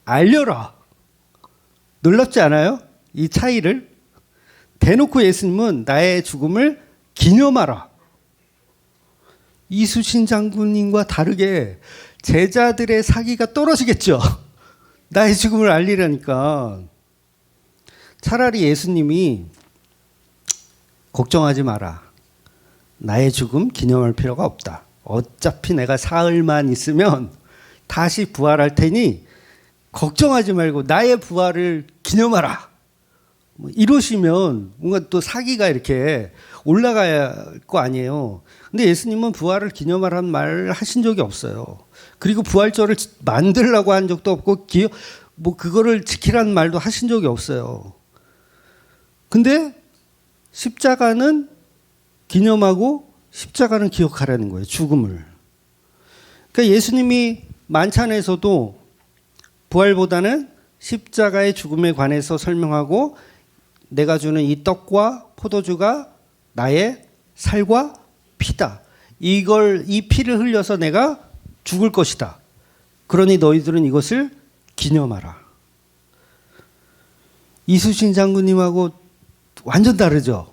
알려라. 놀랍지 않아요? 이 차이를. 대놓고 예수님은 나의 죽음을 기념하라. 이순신 장군님과 다르게 제자들의 사기가 떨어지겠죠. 나의 죽음을 알리라니까. 차라리 예수님이 걱정하지 마라. 나의 죽음 기념할 필요가 없다. 어차피 내가 사흘만 있으면 다시 부활할 테니 걱정하지 말고 나의 부활을 기념하라. 이러시면 뭔가 또 사기가 이렇게 올라가야 할 거 아니에요. 근데 예수님은 부활을 기념하라는 말을 하신 적이 없어요. 그리고 부활절을 만들라고 한 적도 없고 그거를 지키라는 말도 하신 적이 없어요. 근데 십자가는 기념하고 십자가는 기억하라는 거예요. 죽음을. 그러니까 예수님이 만찬에서도 부활보다는 십자가의 죽음에 관해서 설명하고 내가 주는 이 떡과 포도주가 나의 살과 피다. 이 피를 흘려서 내가 죽을 것이다. 그러니 너희들은 이것을 기념하라. 이순신 장군님하고 완전 다르죠.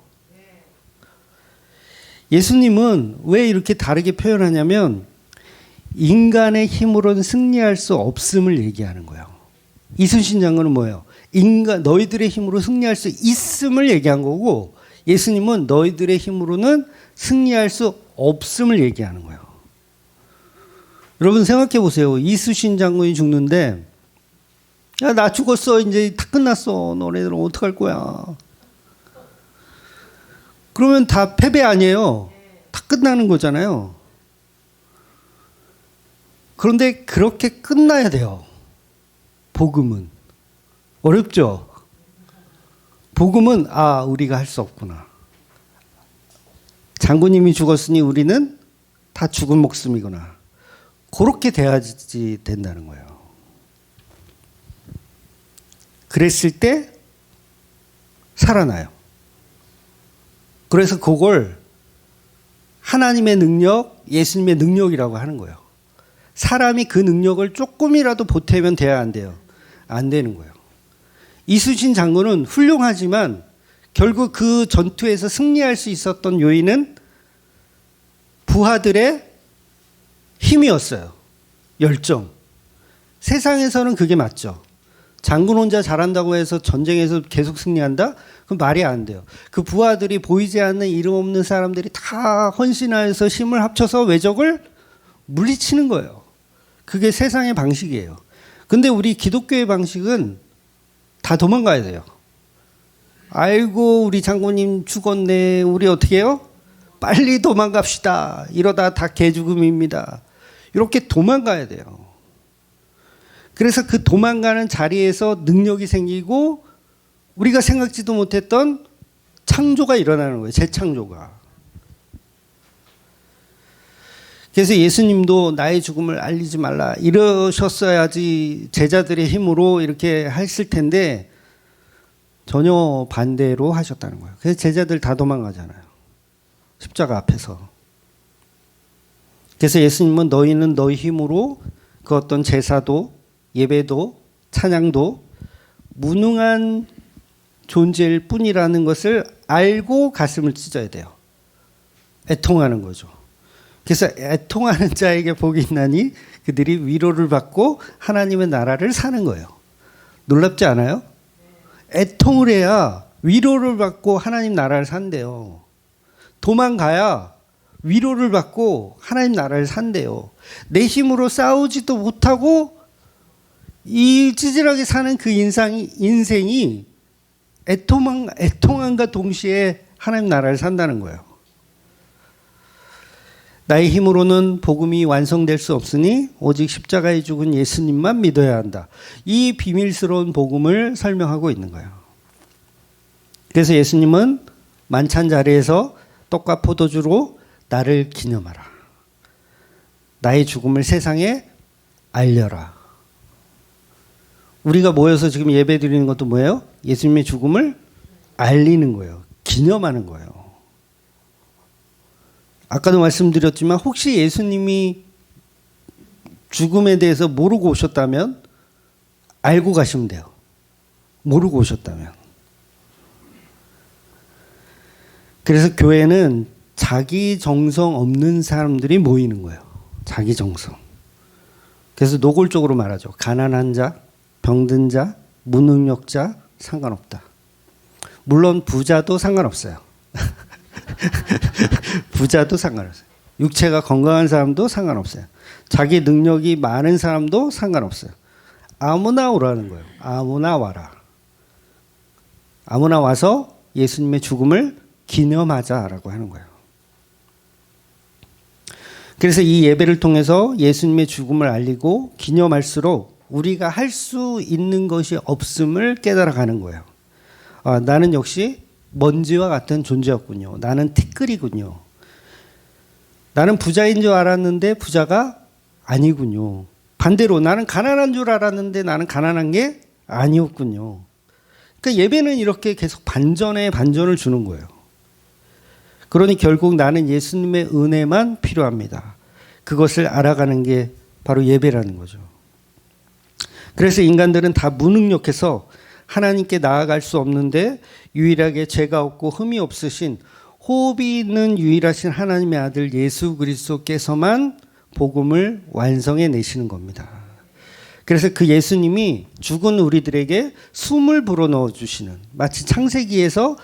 예수님은 왜 이렇게 다르게 표현하냐면 인간의 힘으로는 승리할 수 없음을 얘기하는 거예요. 이순신 장군은 뭐예요? 너희들의 힘으로 승리할 수 있음을 얘기한 거고 예수님은 너희들의 힘으로는 승리할 수 없음을 얘기하는 거예요. 여러분 생각해 보세요. 이순신 장군이 죽는데 야, 나 죽었어. 이제 다 끝났어. 너네들은 어떡할 거야. 그러면 다 패배 아니에요. 다 끝나는 거잖아요. 그런데 그렇게 끝나야 돼요. 복음은. 어렵죠? 복음은 우리가 할 수 없구나. 장군님이 죽었으니 우리는 다 죽은 목숨이구나. 그렇게 돼야지 된다는 거예요. 그랬을 때 살아나요. 그래서 그걸 하나님의 능력, 예수님의 능력이라고 하는 거예요. 사람이 그 능력을 조금이라도 보태면 돼야 안 돼요. 안 되는 거예요. 이순신 장군은 훌륭하지만 결국 그 전투에서 승리할 수 있었던 요인은 부하들의 힘이었어요. 열정. 세상에서는 그게 맞죠. 장군 혼자 잘한다고 해서 전쟁에서 계속 승리한다? 그건 말이 안 돼요. 그 부하들이 보이지 않는 이름 없는 사람들이 다 헌신하여서 힘을 합쳐서 외적을 물리치는 거예요. 그게 세상의 방식이에요. 근데 우리 기독교의 방식은 다 도망가야 돼요. 아이고 우리 장군님 죽었네. 우리 어떻게 해요? 빨리 도망갑시다. 이러다 다 개죽음입니다. 이렇게 도망가야 돼요. 그래서 그 도망가는 자리에서 능력이 생기고 우리가 생각지도 못했던 창조가 일어나는 거예요. 재창조가. 그래서 예수님도 나의 죽음을 알리지 말라 이러셨어야지 제자들의 힘으로 이렇게 했을 텐데 전혀 반대로 하셨다는 거예요. 그래서 제자들 다 도망가잖아요. 십자가 앞에서. 그래서 예수님은 너희는 너희 힘으로 그 어떤 제사도 예배도 찬양도 무능한 존재일 뿐이라는 것을 알고 가슴을 찢어야 돼요. 애통하는 거죠. 그래서 애통하는 자에게 복이 있나니 그들이 위로를 받고 하나님의 나라를 사는 거예요. 놀랍지 않아요? 애통을 해야 위로를 받고 하나님 나라를 산대요. 도망가야 위로를 받고 하나님 나라를 산대요. 내 힘으로 싸우지도 못하고 이 찌질하게 사는 그 인생이 애통함과 동시에 하나님 나라를 산다는 거예요. 나의 힘으로는 복음이 완성될 수 없으니 오직 십자가에 죽은 예수님만 믿어야 한다. 이 비밀스러운 복음을 설명하고 있는 거예요. 그래서 예수님은 만찬 자리에서 떡과 포도주로 나를 기념하라. 나의 죽음을 세상에 알려라. 우리가 모여서 지금 예배 드리는 것도 뭐예요? 예수님의 죽음을 알리는 거예요. 기념하는 거예요. 아까도 말씀드렸지만 혹시 예수님이 죽음에 대해서 모르고 오셨다면 알고 가시면 돼요. 모르고 오셨다면. 그래서 교회는 자기 정성 없는 사람들이 모이는 거예요. 자기 정성. 그래서 노골적으로 말하죠. 가난한 자, 병든 자, 무능력자 상관없다. 물론 부자도 상관없어요. 부자도 상관없어요. 육체가 건강한 사람도 상관없어요. 자기 능력이 많은 사람도 상관없어요. 아무나 오라는 거예요. 아무나 와라. 아무나 와서 예수님의 죽음을 기념하자라고 하는 거예요. 그래서 이 예배를 통해서 예수님의 죽음을 알리고 기념할수록 우리가 할 수 있는 것이 없음을 깨달아가는 거예요. 아, 나는 역시 먼지와 같은 존재였군요. 나는 티끌이군요. 나는 부자인 줄 알았는데 부자가 아니군요. 반대로 나는 가난한 줄 알았는데 나는 가난한 게 아니었군요. 그러니까 예배는 이렇게 계속 반전에 반전을 주는 거예요. 그러니 결국 나는 예수님의 은혜만 필요합니다. 그것을 알아가는 게 바로 예배라는 거죠. 그래서 인간들은 다 무능력해서 하나님께 나아갈 수 없는데 유일하게 죄가 없고 흠이 없으신 호흡이 있는 유일하신 하나님의 아들 예수 그리스도께서만 복음을 완성해 내시는 겁니다. 그래서 그 예수님이 죽은 우리들에게 숨을 불어넣어 주시는, 마치 창세기에서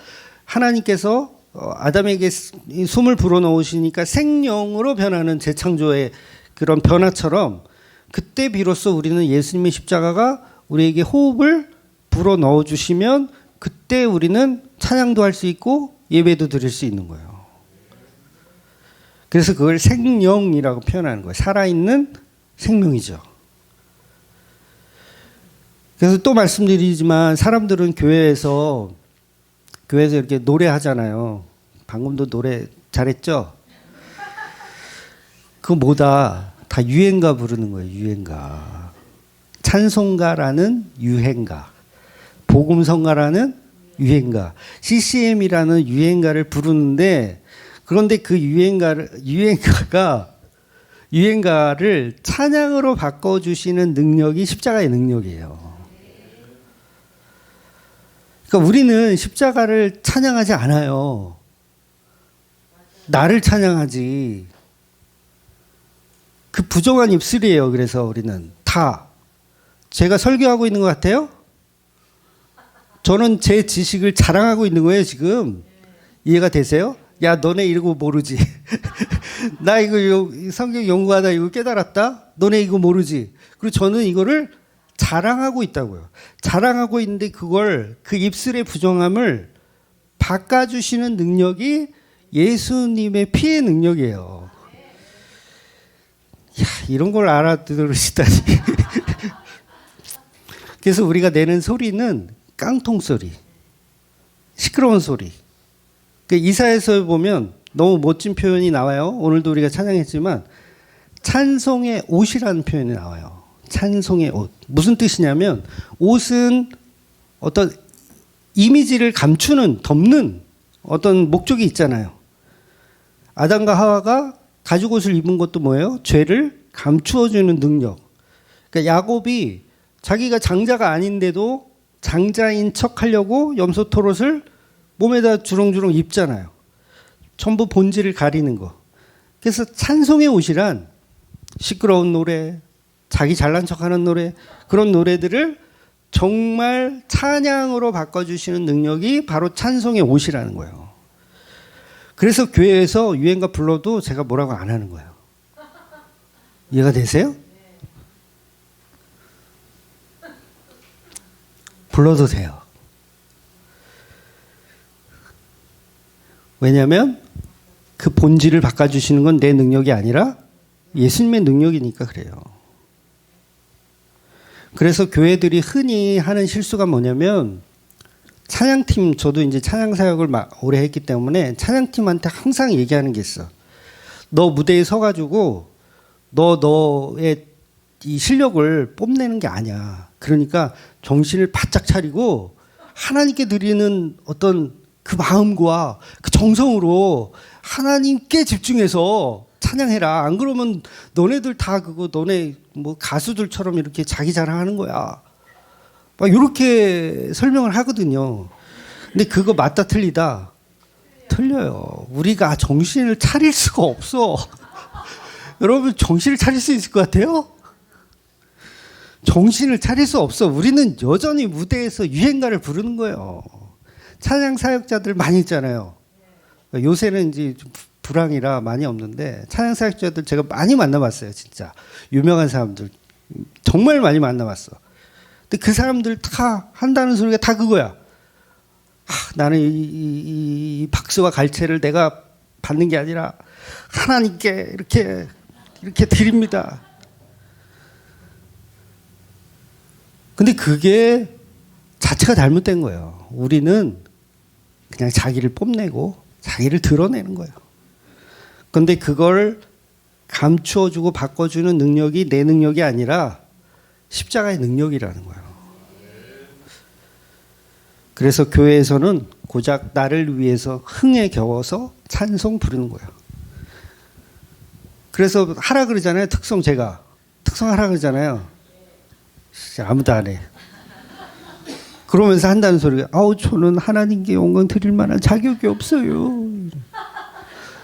하나님께서 아담에게 숨을 불어넣으시니까 생명으로 변하는 재창조의 그런 변화처럼 그때 비로소 우리는 예수님의 십자가가 우리에게 호흡을 불어넣어 주시면 그때 우리는 찬양도 할 수 있고 예배도 드릴 수 있는 거예요. 그래서 그걸 생명이라고 표현하는 거예요. 살아있는 생명이죠. 그래서 또 말씀드리지만 사람들은 교회에서 이렇게 노래하잖아요. 방금도 노래 잘했죠? 그거 뭐다. 다 유행가 부르는 거예요. 유행가. 찬송가라는 유행가. 복음성가라는 유행가. CCM이라는 유행가를 부르는데 그런데 그 유행가를 찬양으로 바꿔주시는 능력이 십자가의 능력이에요. 그러니까 우리는 십자가를 찬양하지 않아요. 나를 찬양하지. 그 부정한 입술이에요. 그래서 우리는 다. 제가 설교하고 있는 것 같아요? 저는 제 지식을 자랑하고 있는 거예요, 지금. 이해가 되세요? 야, 너네 이거 모르지. 나 이거 성경 연구하다 이거 깨달았다? 너네 이거 모르지. 그리고 저는 이거를 자랑하고 있다고요. 자랑하고 있는데 그 입술의 부정함을 바꿔주시는 능력이 예수님의 피의 능력이에요. 야, 이런 걸 알아들으시다니. 그래서 우리가 내는 소리는 깡통 소리, 시끄러운 소리. 이사야서에 보면 너무 멋진 표현이 나와요. 오늘도 우리가 찬양했지만 찬송의 옷이라는 표현이 나와요. 찬송의 옷. 무슨 뜻이냐면 옷은 어떤 이미지를 감추는, 덮는 어떤 목적이 있잖아요. 아담과 하와가 가죽옷을 입은 것도 뭐예요? 죄를 감추어주는 능력. 그러니까 야곱이 자기가 장자가 아닌데도 장자인 척 하려고 염소 털옷을 몸에다 주렁주렁 입잖아요. 전부 본질을 가리는 거. 그래서 찬송의 옷이란 시끄러운 노래, 자기 잘난 척하는 노래, 그런 노래들을 정말 찬양으로 바꿔주시는 능력이 바로 찬송의 옷이라는 거예요. 그래서 교회에서 유행가 불러도 제가 뭐라고 안 하는 거예요. 이해가 되세요? 불러도 돼요. 왜냐하면 그 본질을 바꿔주시는 건 내 능력이 아니라 예수님의 능력이니까 그래요. 그래서 교회들이 흔히 하는 실수가 뭐냐면 찬양팀, 저도 이제 찬양 사역을 오래 했기 때문에 찬양팀한테 항상 얘기하는 게 있어. 너 무대에 서가지고 너의 이 실력을 뽐내는 게 아니야. 그러니까 정신을 바짝 차리고 하나님께 드리는 어떤 그 마음과 그 정성으로 하나님께 집중해서 찬양해라. 안 그러면 너네들 다 그거 너네 뭐 가수들처럼 이렇게 자기 자랑하는 거야. 막 이렇게 설명을 하거든요. 근데 그거 맞다 틀리다? 틀려요. 우리가 정신을 차릴 수가 없어. 여러분 정신을 차릴 수 있을 것 같아요? 정신을 차릴 수 없어. 우리는 여전히 무대에서 유행가를 부르는 거예요. 찬양 사역자들 많이 있잖아요. 요새는 이제 좀 불황이라 많이 없는데 찬양 사역자들 제가 많이 만나봤어요. 진짜 유명한 사람들 정말 많이 만나봤어. 근데 그 사람들 다 한다는 소리가 다 그거야. 나는 이 박수와 갈채를 내가 받는 게 아니라 하나님께 이렇게 드립니다. 근데 그게 자체가 잘못된 거예요. 우리는 그냥 자기를 뽐내고 자기를 드러내는 거예요. 근데 그걸 감추어주고 바꿔주는 능력이 내 능력이 아니라 십자가의 능력이라는 거예요. 그래서 교회에서는 고작 나를 위해서 흥에 겨워서 찬송 부르는 거예요. 그래서 하라 그러잖아요. 제가 특성하라 그러잖아요. 아무도 안 해. 그러면서 한다는 소리가 저는 하나님께 영광 드릴 만한 자격이 없어요.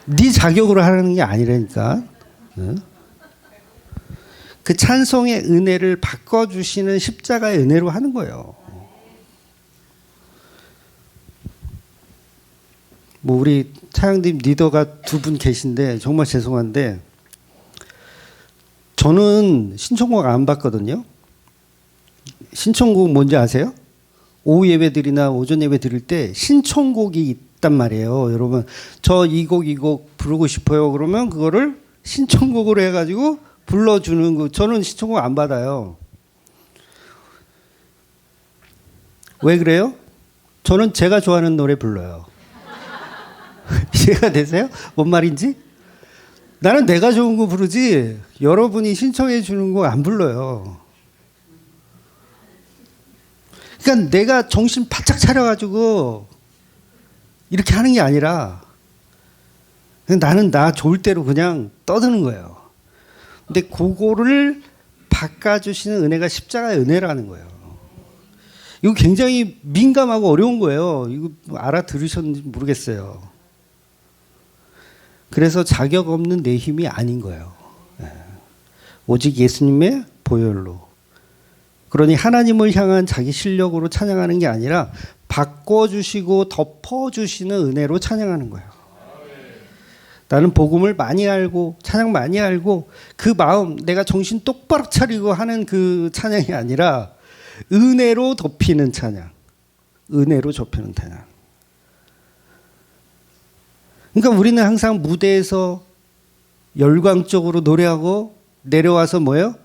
네 자격으로 하라는 게 아니라니까. 그 찬송의 은혜를 바꿔주시는 십자가의 은혜로 하는 거예요. 뭐 우리 차영팀 리더가 두 분 계신데 정말 죄송한데 저는 신청곡 안 받거든요. 신청곡 뭔지 아세요? 오후 예배들이나 오전 예배 드릴 때 신청곡이 있단 말이에요. 여러분 저 이 곡 부르고 싶어요. 그러면 그거를 신청곡으로 해가지고 불러주는 거. 저는 신청곡 안 받아요. 왜 그래요? 저는 제가 좋아하는 노래 불러요. 이해가 되세요? 뭔 말인지? 나는 내가 좋은 거 부르지 여러분이 신청해 주는 거 안 불러요. 그러니까 내가 정신 바짝 차려가지고 이렇게 하는 게 아니라 나는 나 좋을 대로 그냥 떠드는 거예요. 근데 그거를 바꿔주시는 은혜가 십자가의 은혜라는 거예요. 이거 굉장히 민감하고 어려운 거예요. 이거 알아들으셨는지 모르겠어요. 그래서 자격 없는 내 힘이 아닌 거예요. 오직 예수님의 보혈로. 그러니 하나님을 향한 자기 실력으로 찬양하는 게 아니라 바꿔주시고 덮어주시는 은혜로 찬양하는 거예요. 나는 복음을 많이 알고 찬양 많이 알고 그 마음 내가 정신 똑바로 차리고 하는 그 찬양이 아니라 은혜로 덮이는 찬양. 은혜로 덮이는 찬양. 그러니까 우리는 항상 무대에서 열광적으로 노래하고 내려와서 뭐예요?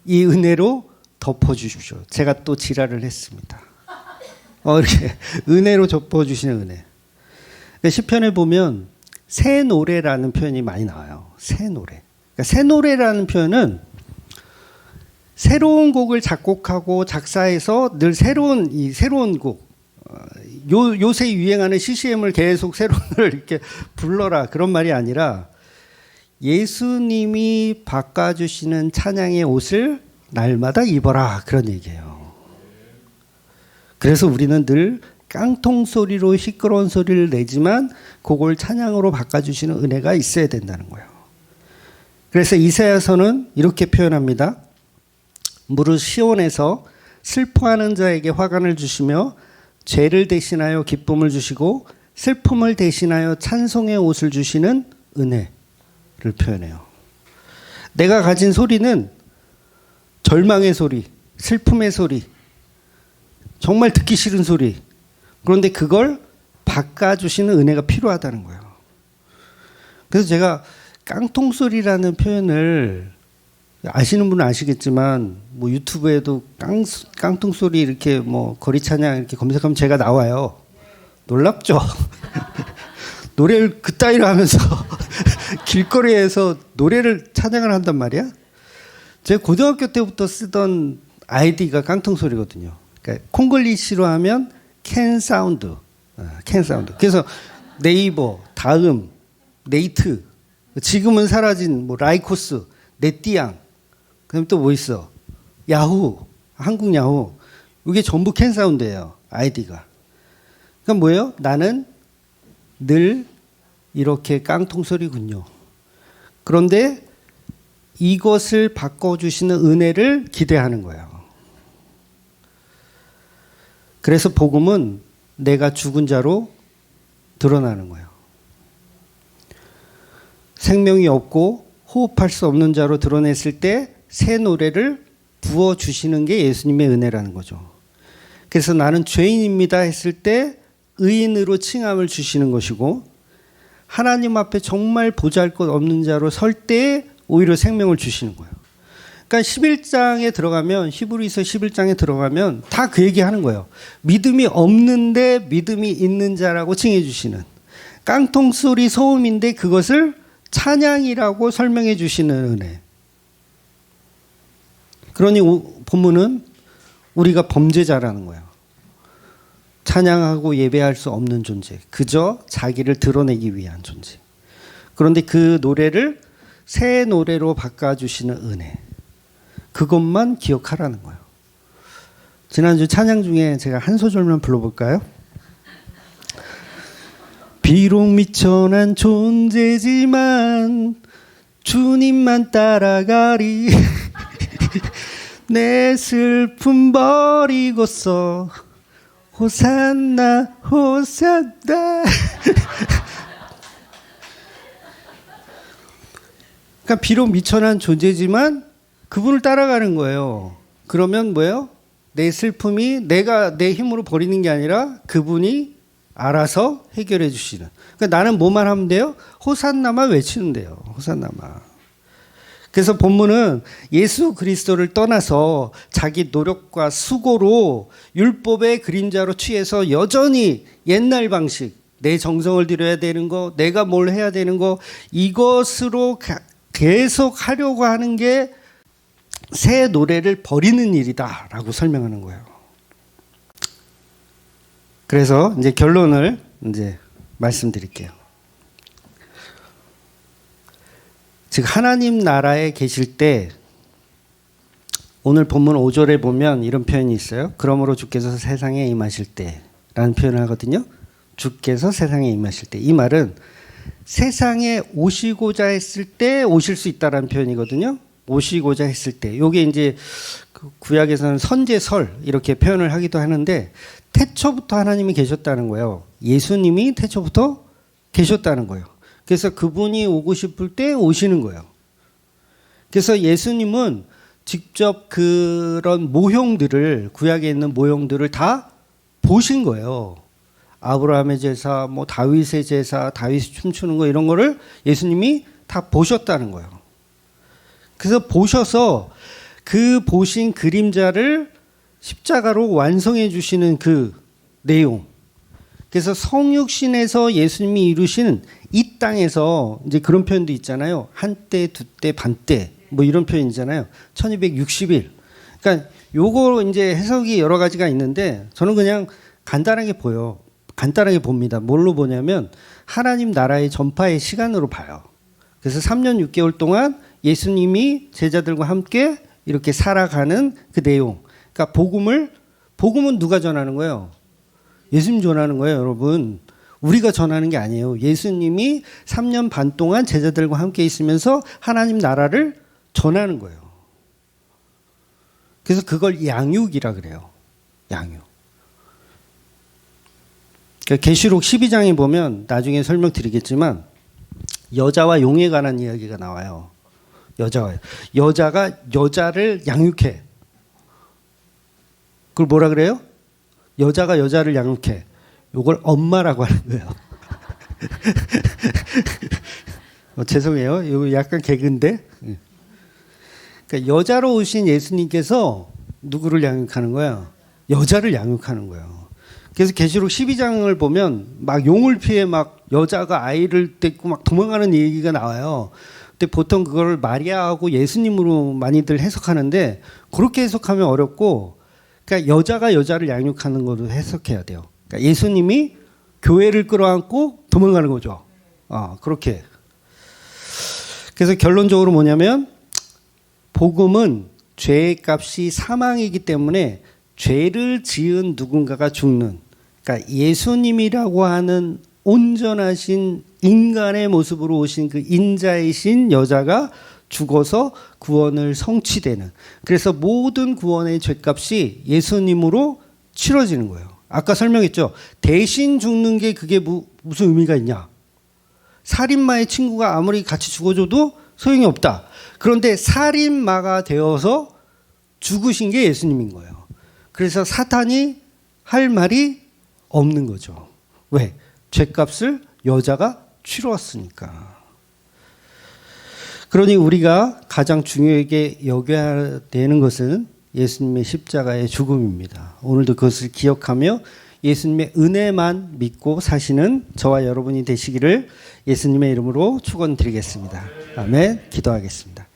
이 은혜로 덮어주십시오. 제가 또 지랄을 했습니다. 이렇게 은혜로 덮어주시는 은혜. 시편에 보면 새 노래라는 표현이 많이 나와요. 새 노래. 그러니까 새 노래라는 표현은 새로운 곡을 작곡하고 작사해서 늘 새로운 곡. 요새 유행하는 CCM을 계속 새로운 걸 이렇게 불러라 그런 말이 아니라 예수님이 바꿔주시는 찬양의 옷을 날마다 입어라 그런 얘기예요. 그래서 우리는 늘 깡통 소리로 시끄러운 소리를 내지만 그걸 찬양으로 바꿔주시는 은혜가 있어야 된다는 거예요. 그래서 이사야서는 이렇게 표현합니다. 무릇 시온에서 슬퍼하는 자에게 화관을 주시며 죄를 대신하여 기쁨을 주시고 슬픔을 대신하여 찬송의 옷을 주시는 은혜를 표현해요. 내가 가진 소리는 절망의 소리, 슬픔의 소리, 정말 듣기 싫은 소리. 그런데 그걸 바꿔주시는 은혜가 필요하다는 거예요. 그래서 제가 깡통소리라는 표현을 아시는 분은 아시겠지만 뭐 유튜브에도 깡통소리 이렇게 뭐 거리 찬양 이렇게 검색하면 제가 나와요. 놀랍죠? 노래를 그따위로 하면서 길거리에서 노래를 찬양을 한단 말이야. 제가 고등학교 때부터 쓰던 아이디가 깡통소리거든요. 그러니까 콩글리시로 하면 캔 사운드. 그래서 네이버, 다음, 네이트, 지금은 사라진 뭐 라이코스, 네띠양, 그다음 또 뭐 있어? 야후, 한국 야후. 이게 전부 캔 사운드예요. 아이디가. 그러니까 뭐예요? 나는 늘 이렇게 깡통소리군요. 그런데 이것을 바꿔주시는 은혜를 기대하는 거예요. 그래서 복음은 내가 죽은 자로 드러나는 거예요. 생명이 없고 호흡할 수 없는 자로 드러냈을 때 새 노래를 부어주시는 게 예수님의 은혜라는 거죠. 그래서 나는 죄인입니다 했을 때 의인으로 칭함을 주시는 것이고, 하나님 앞에 정말 보잘것없는 자로 설 때 오히려 생명을 주시는 거예요. 그러니까 11장에 들어가면, 히브리서 11장에 들어가면 다 그 얘기하는 거예요. 믿음이 없는데 믿음이 있는 자라고 칭해 주시는, 깡통소리 소음인데 그것을 찬양이라고 설명해 주시는 은혜. 그러니 본문은 우리가 범죄자라는 거예요. 찬양하고 예배할 수 없는 존재, 그저 자기를 드러내기 위한 존재. 그런데 그 노래를 새 노래로 바꿔주시는 은혜, 그것만 기억하라는 거예요. 지난주 찬양 중에 제가 한 소절만 불러볼까요? 비록 미천한 존재지만 주님만 따라가리 내 슬픔 버리고서 호산나 호산나. 그러니까 비록 미천한 존재지만 그분을 따라가는 거예요. 그러면 뭐예요? 내 슬픔이 내가 내 힘으로 버리는 게 아니라 그분이 알아서 해결해 주시는. 그러니까 나는 뭐만 하면 돼요? 호산나만 외치면 돼요. 호산나만. 그래서 본문은 예수 그리스도를 떠나서 자기 노력과 수고로 율법의 그림자로 취해서 여전히 옛날 방식, 내 정성을 들여야 되는 거, 내가 뭘 해야 되는 거, 이것으로 계속 하려고 하는 게 새 노래를 버리는 일이다라고 설명하는 거예요. 그래서 이제 결론을 이제 말씀드릴게요. 즉 하나님 나라에 계실 때, 오늘 본문 5절에 보면 이런 표현이 있어요. 그러므로 주께서 세상에 임하실 때라는 표현을 하거든요. 주께서 세상에 임하실 때. 이 말은 세상에 오시고자 했을 때 오실 수 있다라는 표현이거든요. 오시고자 했을 때. 이게 이제 구약에서는 선제설 이렇게 표현을 하기도 하는데, 태초부터 하나님이 계셨다는 거예요. 예수님이 태초부터 계셨다는 거예요. 그래서 그분이 오고 싶을 때 오시는 거예요. 그래서 예수님은 직접 그런 모형들을, 구약에 있는 모형들을 다 보신 거예요. 아브라함의 제사, 뭐 다윗의 제사, 다윗이 춤추는 거, 이런 거를 예수님이 다 보셨다는 거예요. 그래서 보셔서 그 보신 그림자를 십자가로 완성해 주시는 그 내용. 그래서 성육신에서 예수님이 이루신 이 땅에서 이제 그런 표현도 있잖아요. 한때, 두때, 반때, 뭐 이런 표현이잖아요. 1260일. 그러니까 요거 이제 해석이 여러 가지가 있는데, 저는 그냥 간단하게 봅니다. 뭘로 보냐면 하나님 나라의 전파의 시간으로 봐요. 그래서 3년 6개월 동안 예수님이 제자들과 함께 이렇게 살아가는 그 내용. 그러니까 복음은 누가 전하는 거예요? 예수님 전하는 거예요, 여러분. 우리가 전하는 게 아니에요. 예수님이 3년 반 동안 제자들과 함께 있으면서 하나님 나라를 전하는 거예요. 그래서 그걸 양육이라 그래요. 양육. 그러니까 계시록 12장에 보면 나중에 설명드리겠지만 여자와 용에 관한 이야기가 나와요. 여자가 여자를 양육해. 그걸 뭐라 그래요? 여자가 여자를 양육해. 요걸 엄마라고 하는 거예요. 죄송해요. 이거 약간 개그인데. 그러니까 여자로 오신 예수님께서 누구를 양육하는 거야? 여자를 양육하는 거예요. 그래서 계시록 12장을 보면 막 용을 피해 막 여자가 아이를 데리고 막 도망가는 얘기가 나와요. 근데 보통 그걸 마리아하고 예수님으로 많이들 해석하는데 그렇게 해석하면 어렵고, 그러니까 여자가 여자를 양육하는 걸로 해석해야 돼요. 그러니까 예수님이 교회를 끌어안고 도망가는 거죠. 그렇게. 그래서 결론적으로 뭐냐면 복음은 죄의 값이 사망이기 때문에 죄를 지은 누군가가 죽는, 그러니까 예수님이라고 하는 온전하신 인간의 모습으로 오신 그 인자이신 여자가 죽어서 구원을 성취되는, 그래서 모든 구원의 죄값이 예수님으로 치러지는 거예요. 아까 설명했죠. 대신 죽는 게 그게 무슨 의미가 있냐. 살인마의 친구가 아무리 같이 죽어줘도 소용이 없다. 그런데 살인마가 되어서 죽으신 게 예수님인 거예요. 그래서 사탄이 할 말이 없는 거죠. 왜? 죄값을 여자가 치루었으니까. 그러니 우리가 가장 중요하게 여겨야 되는 것은 예수님의 십자가의 죽음입니다. 오늘도 그것을 기억하며 예수님의 은혜만 믿고 사시는 저와 여러분이 되시기를 예수님의 이름으로 축원드리겠습니다. 아멘. 기도하겠습니다.